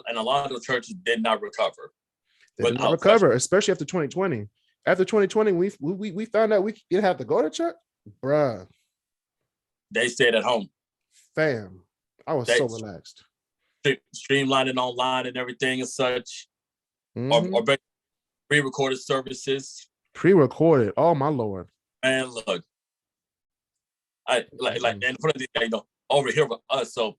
And a lot of those churches did not recover. They did not recover, especially after 2020. After 2020, we found out we didn't have to go to church, bruh. They stayed at home. Fam, I was so relaxed. Streamlining online and everything and such, or pre-recorded services. Pre-recorded, oh my lord! And look, I like, and for the over here with us. So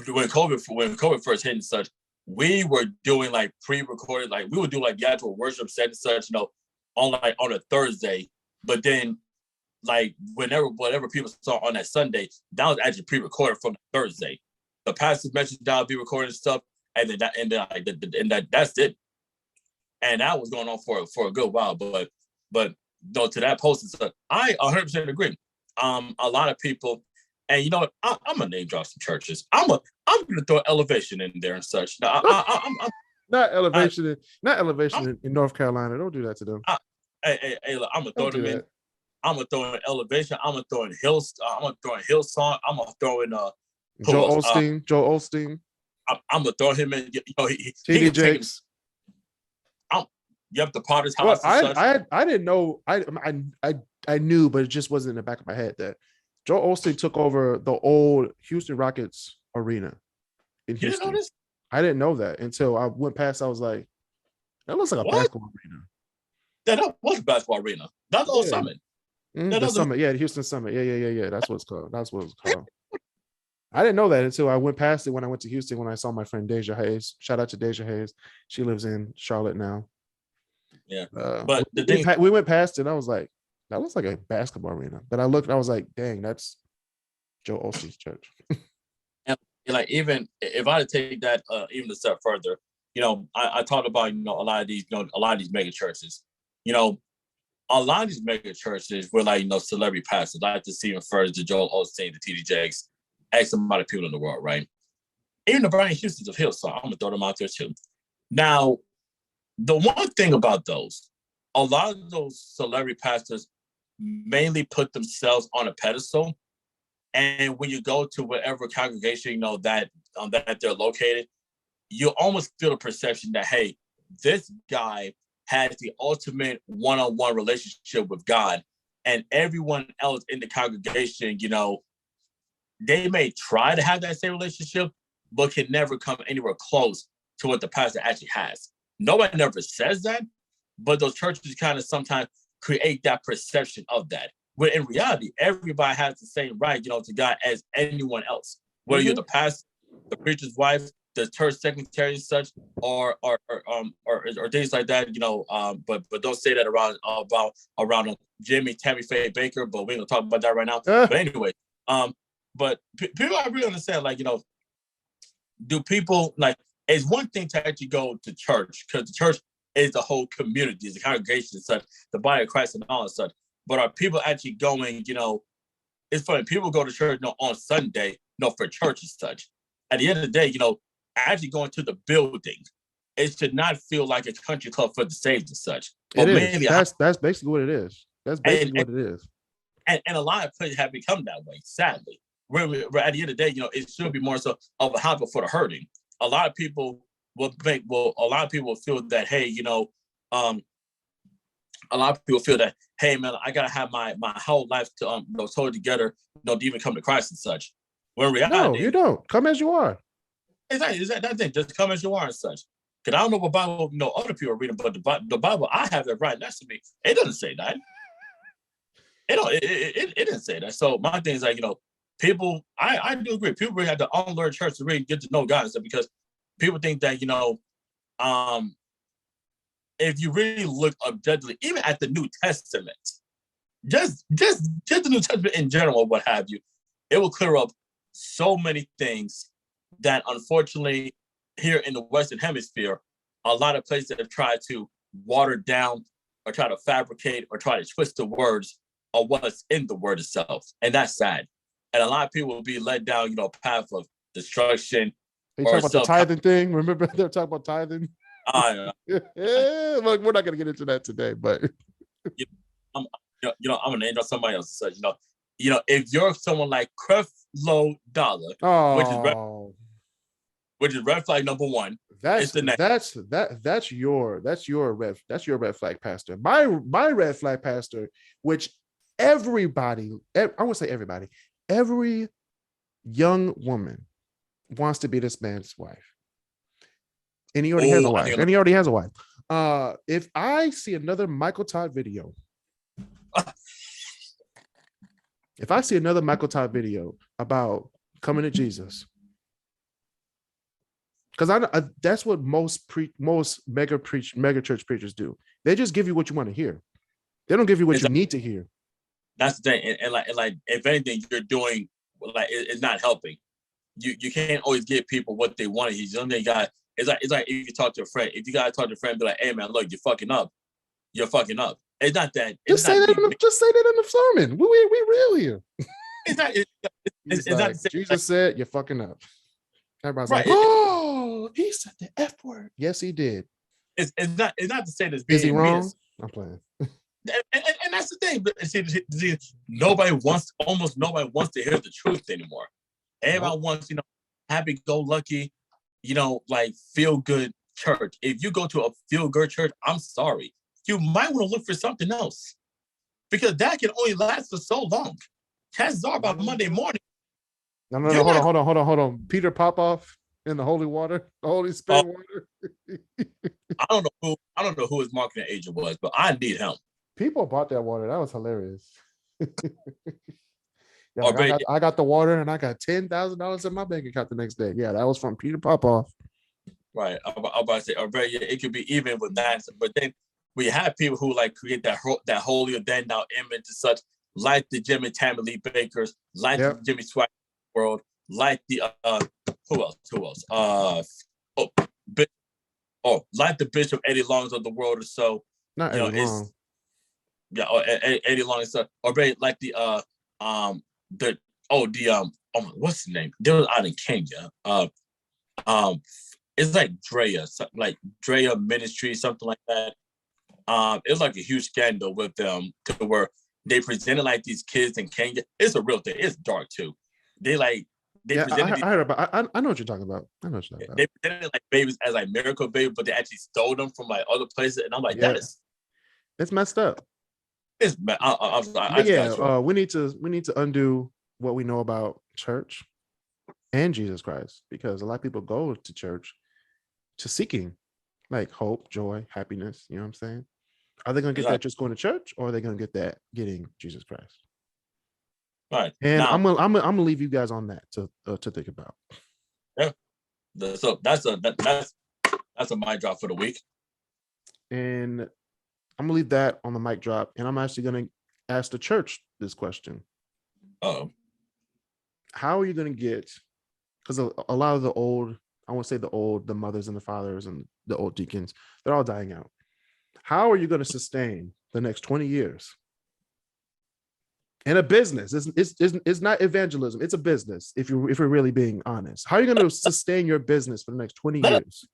when COVID first hit and such, we were doing like pre-recorded, like we would do like the actual worship set and such, on a Thursday. But then, like whatever people saw on that Sunday, that was actually pre-recorded from the Thursday. The pastor's message that would be recorded and stuff, and then that's it. And that was going on for a good while. But though to that post and stuff, I 100% agree. A lot of people. And you know what? I'm gonna name drop some churches. I'm gonna throw Elevation in there and such. Now, I'm not Elevation in North Carolina. Don't do that to them. Hey, look, I'm gonna throw them in. I'm gonna throw in Elevation. I'm gonna throw in Hillsong. I'm gonna throw in Joel Osteen. I'm gonna throw him in. T.D. Jakes. Yep, the Potter's House. Well, I didn't know. I knew, but it just wasn't in the back of my head that Joel Osteen took over the old Houston Rockets arena in Houston. You didn't know this? I didn't know that until I went past. I was like, that looks like a basketball arena. That was a basketball arena. That's the old Summit. The Summit, the Houston Summit. Yeah. That's what it's called. I didn't know that until I went past it when I went to Houston, when I saw my friend Deja Hayes. Shout out to Deja Hayes. She lives in Charlotte now. Yeah. But we went past it and I was like, that looks like a basketball arena. But I looked and I was like, dang, that's Joe Osteen's church. And like, even if I take that even a step further, I talked about, a lot of these mega churches, a lot of these mega churches were like, celebrity pastors. I like to see refer to Joel Osteen, the T.D. Jakes, X amount of people in the world, right? Even the Brian Houstons of Hillsong, I'm gonna throw them out there too. Now, the one thing about those, a lot of those celebrity pastors mainly put themselves on a pedestal, and when you go to whatever congregation that they're located, you almost feel the perception that, hey, this guy has the ultimate one-on-one relationship with God, and everyone else in the congregation, they may try to have that same relationship, but can never come anywhere close to what the pastor actually has. Nobody never says that, but those churches kind of sometimes create that perception of that. When in reality, everybody has the same right, to God as anyone else. Whether you're the pastor, the preacher's wife, the church secretary, and such, or things like that, but don't say that around Jimmy, Tammy Faye Baker. But we ain't gonna talk about that right now. But anyway, but people I really understand, do people it's one thing to actually go to church, because the church is the whole community, is the congregation and such, the body of Christ and all and such. But are people actually going, it's funny, people go to church on Sunday, for church and such. At the end of the day, actually going to the building, it should not feel like a country club for the saved and such. But it is. That's basically what it is. That's basically what it is. And a lot of places have become that way, sadly. Where at the end of the day, it should be more so of a hospital for the hurting. A lot of people will feel that, hey, a lot of people feel that, hey, man, I gotta have my whole life to totally together, to even come to Christ and such. When in No, reality, you don't. Come as you are. is that thing? Just come as you are and such. Because I don't know what Bible other people are reading, but the Bible I have it right next to me. It doesn't say that. It didn't say that. So my thing is like, people, I do agree. People really have to unlearn church to really get to know God and stuff, because people think that, if you really look objectively, even at the New Testament, just the New Testament in general, what have you, it will clear up so many things that unfortunately here in the Western Hemisphere, a lot of places have tried to water down or try to fabricate or try to twist the words of what's in the word itself. And that's sad. And a lot of people will be led down, path of destruction. They talk about the tithing thing. Remember they're talking about tithing? Look, we're not going to get into that today, but I'm going to end on somebody else. So, if you're someone like Creflo Dollar, which is red flag number one, that's your red flag pastor. My red flag pastor, which everybody, I won't say everybody, every young woman wants to be this man's wife. And he already has a wife. If I see another Michael Todd video, about coming to Jesus, because that's what most mega church preachers do. They just give you what you want to hear. They don't give you what you need to hear. That's the thing, and like if anything, you're doing it's not helping. You can't always give people what they want to hear. Something got. It's like if you talk to a friend. If you gotta talk to a friend, be like, "Hey man, look, you're fucking up. You're fucking up." It's not that. Just say that in the sermon. We real here. It's not. It's not. Jesus said you're fucking up. Everybody's right. Like, "Oh, he said the F word." Yes, he did. It's not to say that. Is he wrong? I'm playing. And that's the thing. See, almost nobody wants to hear the truth anymore. Everybody wants, happy-go-lucky, like feel-good church. If you go to a feel-good church, I'm sorry, you might want to look for something else, because that can only last for so long. Chances are by Monday morning. No, hold on. Peter Popoff in the holy water, the Holy Spirit water. I don't know who his marketing agent was, but I need him. People bought that water. That was hilarious. I got the water and I got $10,000 in my bank account the next day. Yeah, that was from Peter Popoff. Right. I'm about to say, it could be even with that. But then we have people who like create that holier than thou image and such, like the Jimmy Tammy Lee Bakers, like the Jimmy Swagger world, like the who else? Like the Bishop Eddie Longs of the world or so. Not Eddie Long. Yeah, or Eddie Long and stuff, or like the what's the name? They was out in Kenya. It's like Drea Ministry, something like that. It was like a huge scandal with them to where they presented like these kids in Kenya. It's a real thing. It's dark too. I heard about. I know what you're talking about. They presented like babies as like miracle babies, but they actually stole them from like other places, and I'm like, it's messed up. It's we need to undo what we know about church and Jesus Christ, because a lot of people go to church to seeking like hope, joy, happiness. You know what I'm saying? Are they going to get that just going to church, or are they going to get that getting Jesus Christ? Right. And now, I'm gonna leave you guys on that to think about. Yeah. So that's a mic drop for the week. And I'm gonna leave that on the mic drop, and I'm actually gonna ask the church this question. How are you gonna get? Because a lot of the old, the mothers and the fathers and the old deacons, they're all dying out. How are you going to sustain the next 20 years in a business? It's not evangelism. It's a business. If you're really being honest, how are you going to sustain your business for the next 20 years?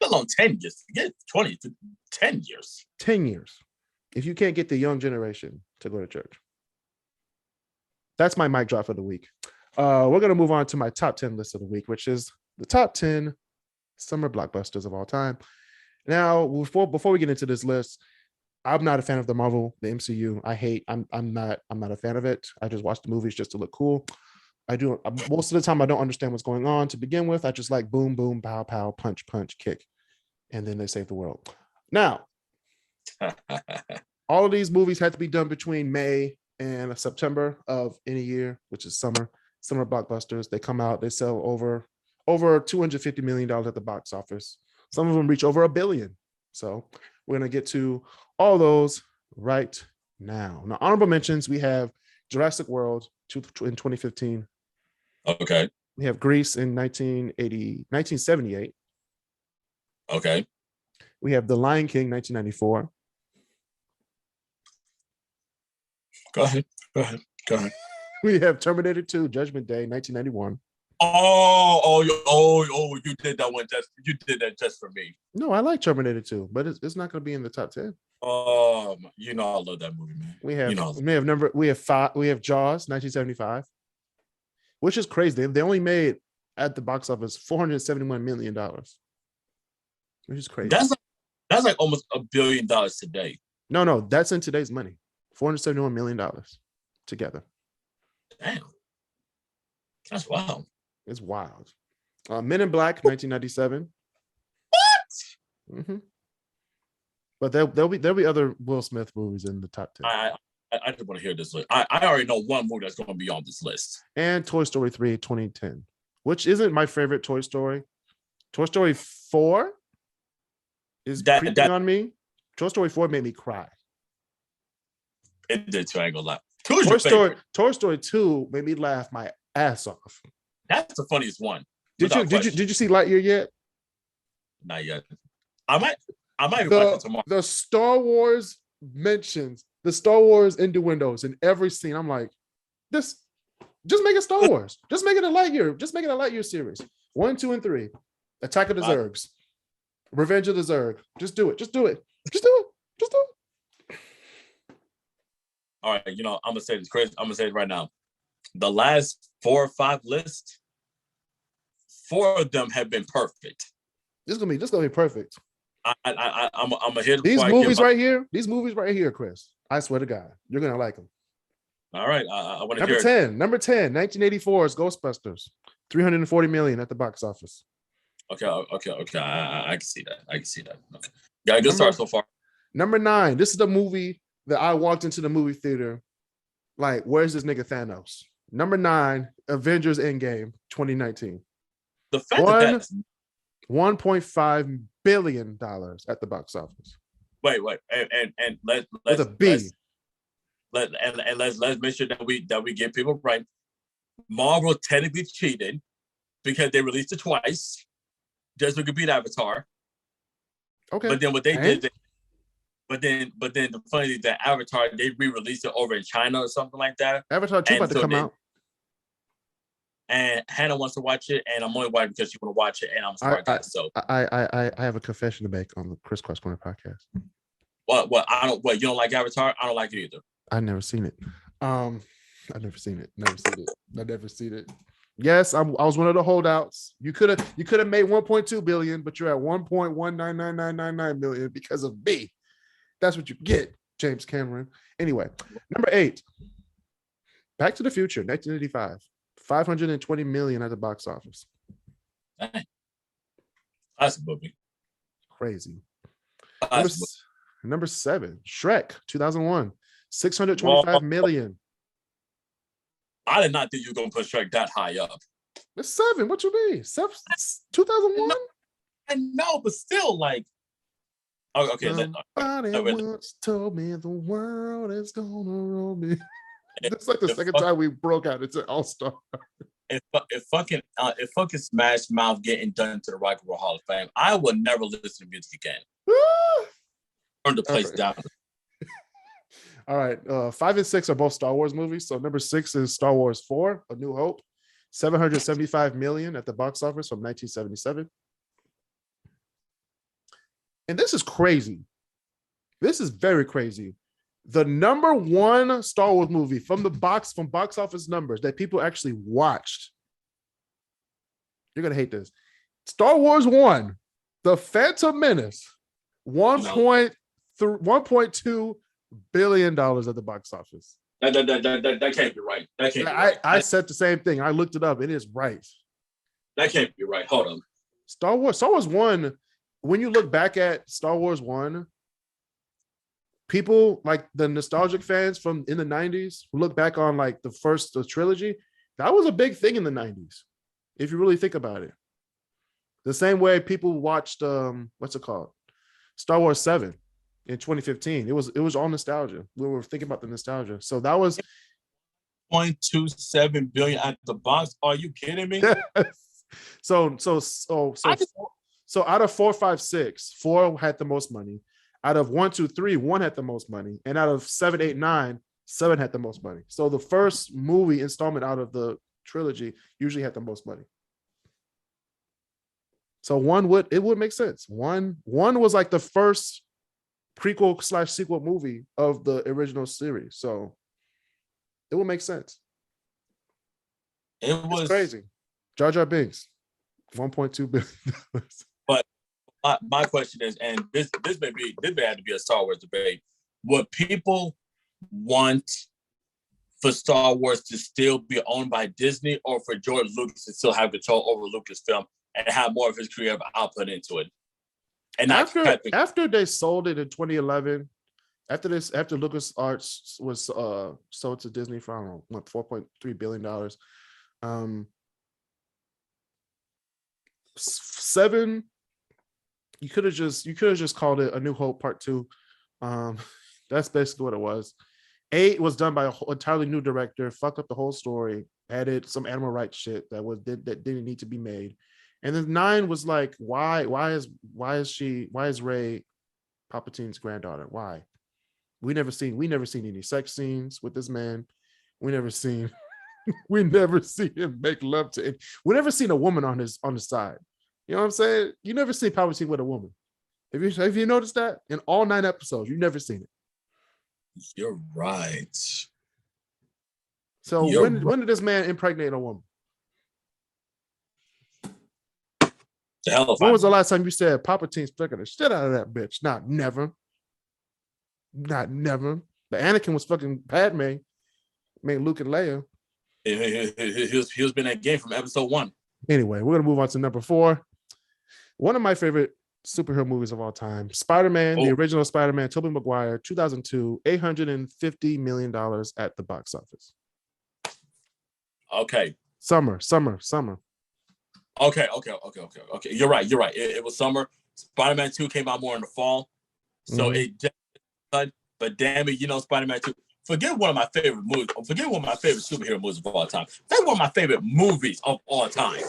Let alone 10 years. Get 20 to 10 years. 10 years. If you can't get the young generation to go to church. That's my mic drop for the week. We're going to move on to my top 10 list of the week, which is the top 10 summer blockbusters of all time. Now, before we get into this list, I'm not a fan of the MCU. I'm not a fan of it. I just watch the movies just to look cool. I do. Most of the time, I don't understand what's going on to begin with. I just like boom, boom, pow, pow, punch, punch, kick, and then they save the world. Now, all of these movies had to be done between May and September of any year, which is summer blockbusters. They come out, they sell over $250 million at the box office. Some of them reach over $1 billion. So we're going to get to all those right now. Now, honorable mentions, we have Jurassic World in 2015. Okay. We have Grease in 1978. Okay. We have The Lion King, 1994. Go ahead. We have Terminator 2, Judgment Day, 1991. You did that one you did that just for me. No, I like Terminator 2, but it's not going to be in the top 10. I love that movie, man. We have Jaws, 1975, which is crazy. They only made at the box office $471 million, which is crazy. That's like almost $1 billion today. No, that's in today's money. $471 million together. Damn. That's wild. It's wild. Men in Black, 1997. What? Mm-hmm. But there'll be other Will Smith movies in the top 10. I just want to hear this list. I already know one movie that's going to be on this list. And Toy Story 3, 2010, which isn't my favorite Toy Story. Toy Story 4 is creeping on me. Toy Story 4 made me cry. It did too, I ain't gonna lie. Toy Story 2 made me laugh my ass off. That's the funniest one. Did you see Lightyear yet? Not yet. I might watch it tomorrow. The Star Wars mentions the Star Wars innuendos in every scene. I'm like, just make it Star Wars. Just make it a Lightyear. Just make it a Lightyear series. 1, 2, and 3. Attack of the Zurgs. Revenge of the Zurg. Just do it. All right, I'm gonna say this, Chris. I'm gonna say it right now. The last 4 or 5 lists, 4 of them have been perfect. This is gonna be perfect. I'm gonna hit these movies right here. These movies right here, Chris. I swear to God, you're gonna like them. All right, I want to hear it. Number 10, 1984's Ghostbusters, $340 million at the box office. Okay. I can see that. Okay, got a good start so far. Number 9. This is the movie that I walked into the movie theater like, where's this nigga Thanos? Number 9, Avengers Endgame, 2019. The fact that $1.5 billion at the box office. Wait, and let's with a B. Let's make sure that we get people right. Marvel technically cheated because they released it twice, just so we could beat Avatar. Okay. But then what they did. But then the funny thing, that Avatar, they re-released it over in China or something like that. Avatar 2 about to come out. And Hannah wants to watch it, and I'm only watching because she want to watch it, and I'm smart guy. So I have a confession to make on the KrisCross Corner Podcast. What you don't like Avatar? I don't like it either. I've never seen it. I've never seen it. Never seen it. Yes, I was one of the holdouts. You could have made 1.2 billion, but you're at 1.1999999 million because of B. That's what you get, James Cameron. Anyway, number 8, Back to the Future, 1985, $520 million at the box office. Dang. That's a movie. Crazy. Number 7, Shrek, 2001, $625 million. I did not think you were going to put Shrek that high up. It's 7. What you mean? 2001? I know, but still, like. Oh, okay. Somebody once told me the world is gonna roll me. It's like the second time we broke out. It's an all-star. If fucking Smash Mouth getting done to the Rock and Roll Hall of Fame, I will never listen to music again. Turn the place down. All right. 5 and 6 are both Star Wars movies. So number 6 is Star Wars 4, A New Hope, $775 million at the box office from 1977. And this is crazy. This is very crazy. The number 1 Star Wars movie from box office numbers that people actually watched. You're going to hate this. Star Wars 1, The Phantom Menace, $1.2 billion at the box office. That can't be right. That can't be right. I said the same thing. I looked it up. It is right. That can't be right. Hold on. Star Wars 1, when you look back at Star Wars 1, people like the nostalgic fans from in the 90s who look back on like the trilogy, that was a big thing in the 90s. If you really think about it. The same way people watched what's it called? Star Wars 7 in 2015. It was all nostalgia. We were thinking about the nostalgia. So that was 0.27 billion at the box. Are you kidding me? So out of 4, 5, 6, 4 had the most money. Out of 1, 2, 3, 1 had the most money. And out of 7, 8, 9, 7 had the most money. So the first movie installment out of the trilogy usually had the most money. So one would make sense. One was like the first prequel / sequel movie of the original series. So it would make sense. It's crazy. Jar Jar Binks, $1.2 billion. But my question is, and this may have to be a Star Wars debate. Would people want for Star Wars to still be owned by Disney, or for George Lucas to still have control over Lucasfilm and have more of his creative output into it? And after they sold it in 2011, after LucasArts was sold to Disney for, I don't know, what, $4.3 billion. 7, you could have just called it A New Hope Part 2. That's basically what it was. 8 was done by an entirely new director, fucked up the whole story, added some animal rights shit that didn't need to be made. And then 9 was like, why is Rey Palpatine's granddaughter? Why? We never seen any sex scenes with this man. We never seen him make love to it. We never seen a woman on his side. You know what I'm saying? You never seen Palpatine with a woman. Have you noticed that? In all 9 episodes, you've never seen it. You're right. So when did this man impregnate a woman? When was the last time you said Palpatine's fucking the shit out of that bitch? Not never. But Anakin was fucking Padme, made Luke and Leia. He was been that game from episode 1. Anyway, we're gonna move on to number 4. One of my favorite superhero movies of all time, Spider-Man, the original Spider-Man, Tobey Maguire, 2002, $850 million at the box office. Okay. Summer. Okay. You're right. It was summer. Spider-Man 2 came out more in the fall. So it just, but damn it, Spider-Man 2. Forget one of my favorite movies. Forget one of my favorite superhero movies of all time. That's one of my favorite movies of all time.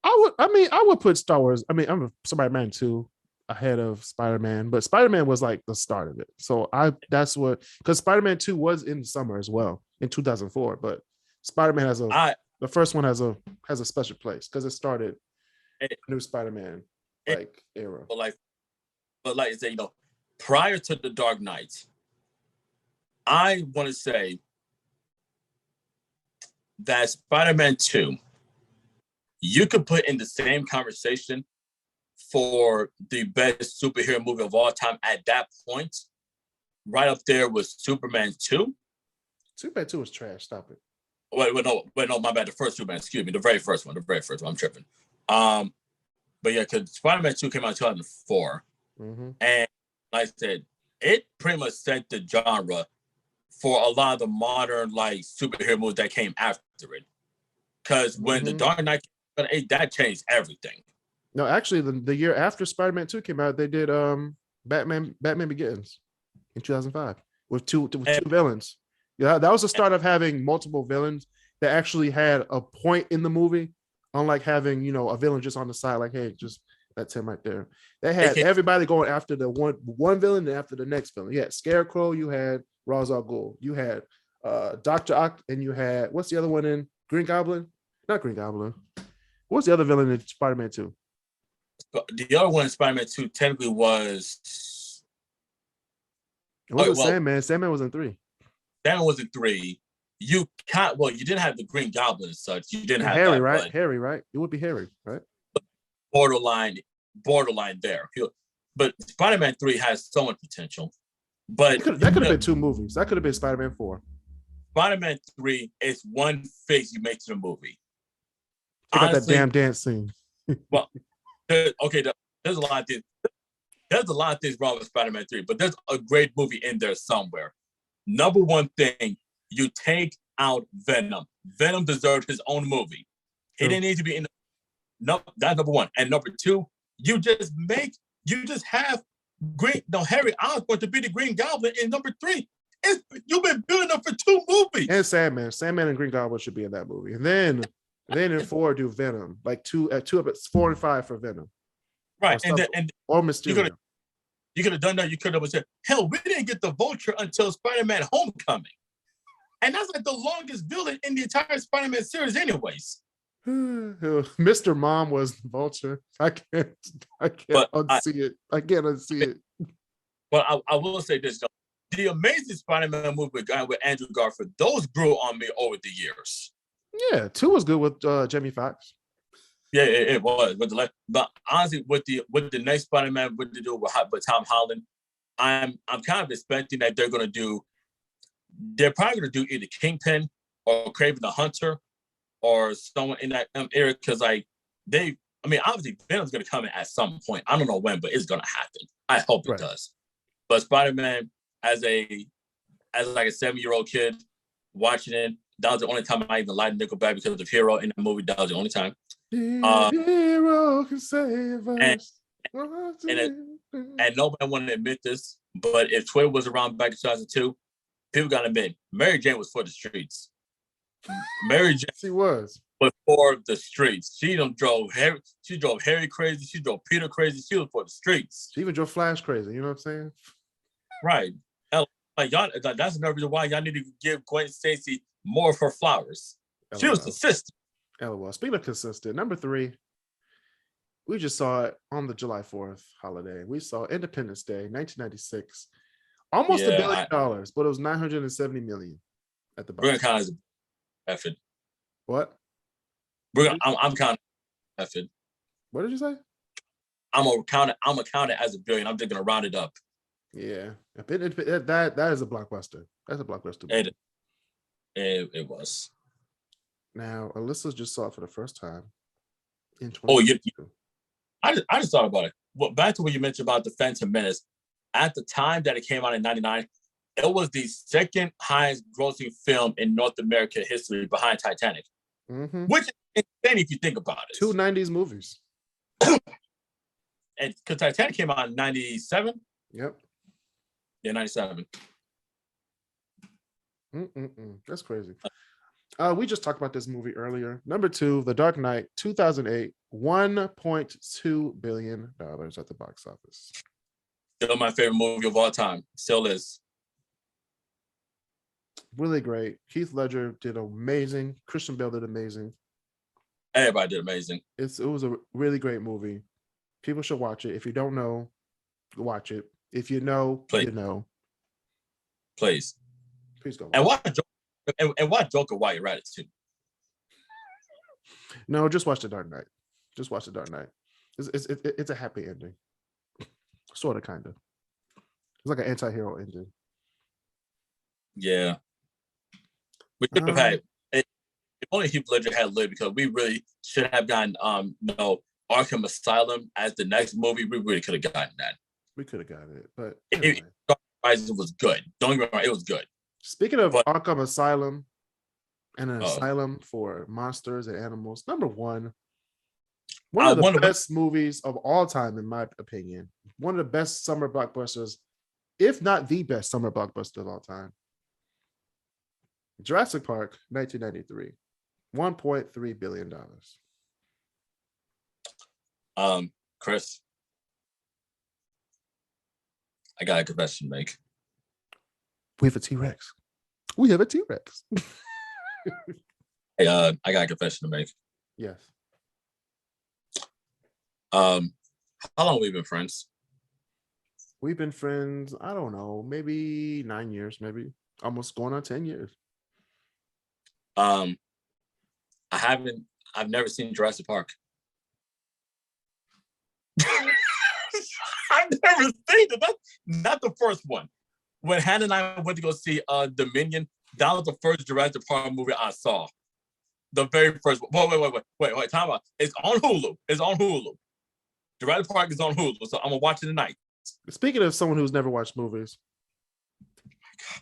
I would put Star Wars. I'm Spider-Man 2 ahead of Spider-Man, but Spider-Man was like the start of it. So because Spider-Man 2 was in summer as well in 2004, but Spider-Man the first one has a special place because it started a new Spider-Man era. But like I say, prior to the Dark Knight, I want to say that Spider-Man 2, you could put in the same conversation for the best superhero movie of all time at that point, right up there with Superman 2. Superman 2 was trash. Stop it. Wait, no, my bad. The first Superman, excuse me, the very first one. I'm tripping. But yeah, because Spider-Man 2 came out in 2004. Mm-hmm. And like I said, it pretty much set the genre for a lot of the modern superhero movies that came after it. Because when the Dark Knight came out, that changed everything. No, actually, the year after Spider-Man 2 came out, they did Batman Begins in 2005 with two villains. Yeah, that was the start of having multiple villains that actually had a point in the movie, unlike having a villain just on the side, like, hey, just that's him right there. They had everybody going after the one villain and after the next villain. You had Scarecrow, you had Ra's al Ghul, you had Dr. Oct, and you had, what's the other one in Green Goblin? Not Green Goblin. What's the other villain in Spider-Man 2? The other one in Spider-Man 2 technically was... It wasn't Sandman. Sandman was in 3. Sandman was in 3. You didn't have the Green Goblin as such. You didn't have Harry, that, right? Harry, right? It would be Harry, right? Borderline there. But Spider-Man 3 has so much potential. But that could have been 2 movies. That could have been Spider-Man 4. Spider-Man 3 is one face you make to the movie. Check out that damn dance scene. Well, there's a lot of things. There's a lot of things wrong with Spider-Man 3, but there's a great movie in there somewhere. Number one thing, you take out Venom. Venom deserved his own movie. He didn't need to be in. That's number one. And number two, you just have Harry Osborn to be the Green Goblin in number 3. You've been building up for 2 movies. And Sandman and Green Goblin should be in that movie. And then in 4 do Venom, like 2 at 4 and 5 for Venom. Right, or Mysterio. You could have done that. You could have said, hell, we didn't get the Vulture until Spider-Man Homecoming. And that's like the longest villain in the entire Spider-Man series anyways. Mr. Mom was Vulture. I can't unsee it. I can't unsee it. But I will say this, though. The Amazing Spider-Man movie with Andrew Garfield, those grew on me over the years. Yeah, 2 was good with Jamie Foxx. Yeah, it was. But honestly, with the next Spider-Man, what to do with Tom Holland, I'm kind of expecting that they're probably going to do either Kingpin or Kraven the Hunter or someone in that area, because obviously Venom's going to come in at some point. I don't know when, but it's going to happen. I hope it does. But Spider-Man, as like a 7-year-old kid watching it, that was the only time I even liked Nickelback because of Hero in the movie. That was the only time. Hero can save us. And nobody wanted to admit this, but if Twitter was around back in 2002, people got to admit, Mary Jane was for the streets. Mary Jane she was for the streets. She drove Harry crazy. She drove Peter crazy. She was for the streets. She even drove Flash crazy. You know what I'm saying? Right. Like y'all, that's another reason why y'all need to give Gwen Stacy more of her flowers. LOL. She was consistent. LOL. Speaking of consistent, number 3, we just saw it on the July 4th holiday. We saw Independence Day, 1996. Almost $1 billion, but it was 970 million at the box. We're gonna count as effort. What? I'm counting effort. What did you say? I'm gonna count it as $1 billion. I'm just gonna round it up. Yeah, that is a blockbuster. That's a blockbuster movie. It was. Now, Alyssa just saw it for the first time in 2022. I just thought about it. Well, back to what you mentioned about the Phantom Menace. At the time that it came out in 1999, it was the second highest grossing film in North America history behind Titanic. Mm-hmm. Which is insane if you think about it. 2 90s movies. And because Titanic came out in 97? Yep. Yeah, 97. That's crazy. We just talked about this movie earlier. Number 2, The Dark Knight, 2008, $1.2 billion at the box office. Still my favorite movie of all time. Still is. Really great. Heath Ledger did amazing. Christian Bale did amazing. Everybody did amazing. It was a really great movie. People should watch it. If you don't know, watch it. If you know, you know. Please go. And watch Joker while you're at it too. No, just watch The Dark Knight. Just watch The Dark Knight. It's a happy ending. Sort of, kind of. It's like an anti-hero ending. Yeah. We could have had if only Heath Ledger had lived, because we really should have gotten Arkham Asylum as the next movie. We really could have gotten that. We could have gotten it, but anyway. Dark Rising was good. Don't get me wrong, it was good. Speaking of Arkham Asylum and an asylum for monsters and animals, number 1. One of the best movies of all time, in my opinion. One of the best summer blockbusters, if not the best summer blockbuster of all time. Jurassic Park, 1993, $1.3 billion. Chris, I got a confession to make. We have a T-Rex. We have a T-Rex. Hey, I got a confession to make. Yes. How long have we been friends? We've been friends, I don't know, maybe 9 years, maybe almost going on 10 years. I've never seen Jurassic Park. I've never seen it. Not the first one. when Hannah and I went to go see Dominion, that was the first Jurassic Park movie I saw. The very first. Wait. Time out. It's on Hulu. Jurassic Park is on Hulu, so I'm gonna watch it tonight. Speaking of someone who's never watched movies, oh my God.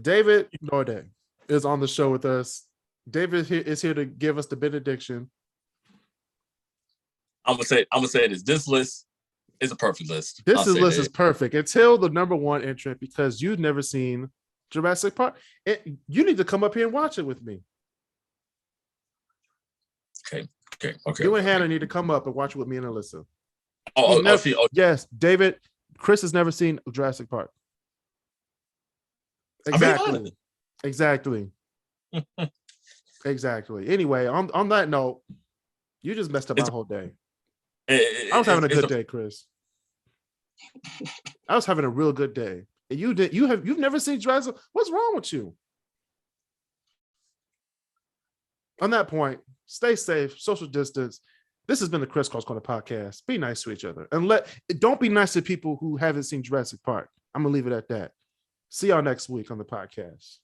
David Norde is on the show with us. David is here to give us the benediction. I'm gonna say this. This list is a perfect list. This list is perfect until the number one entrant, because you've never seen Jurassic Park. You need to come up here and watch it with me. Okay. You and Hannah need to come up and watch it with me and Alyssa. Yes, David. Chris has never seen Jurassic Park. Exactly. Anyway, on that note, you just messed up my whole day. I was having a good day, Chris. I was having a real good day. And you've never seen Jurassic. What's wrong with you? On that point, stay safe, social distance. This has been the KrisCross Corner Podcast. Be nice to each other. And don't be nice to people who haven't seen Jurassic Park. I'm gonna leave it at that. See y'all next week on the podcast.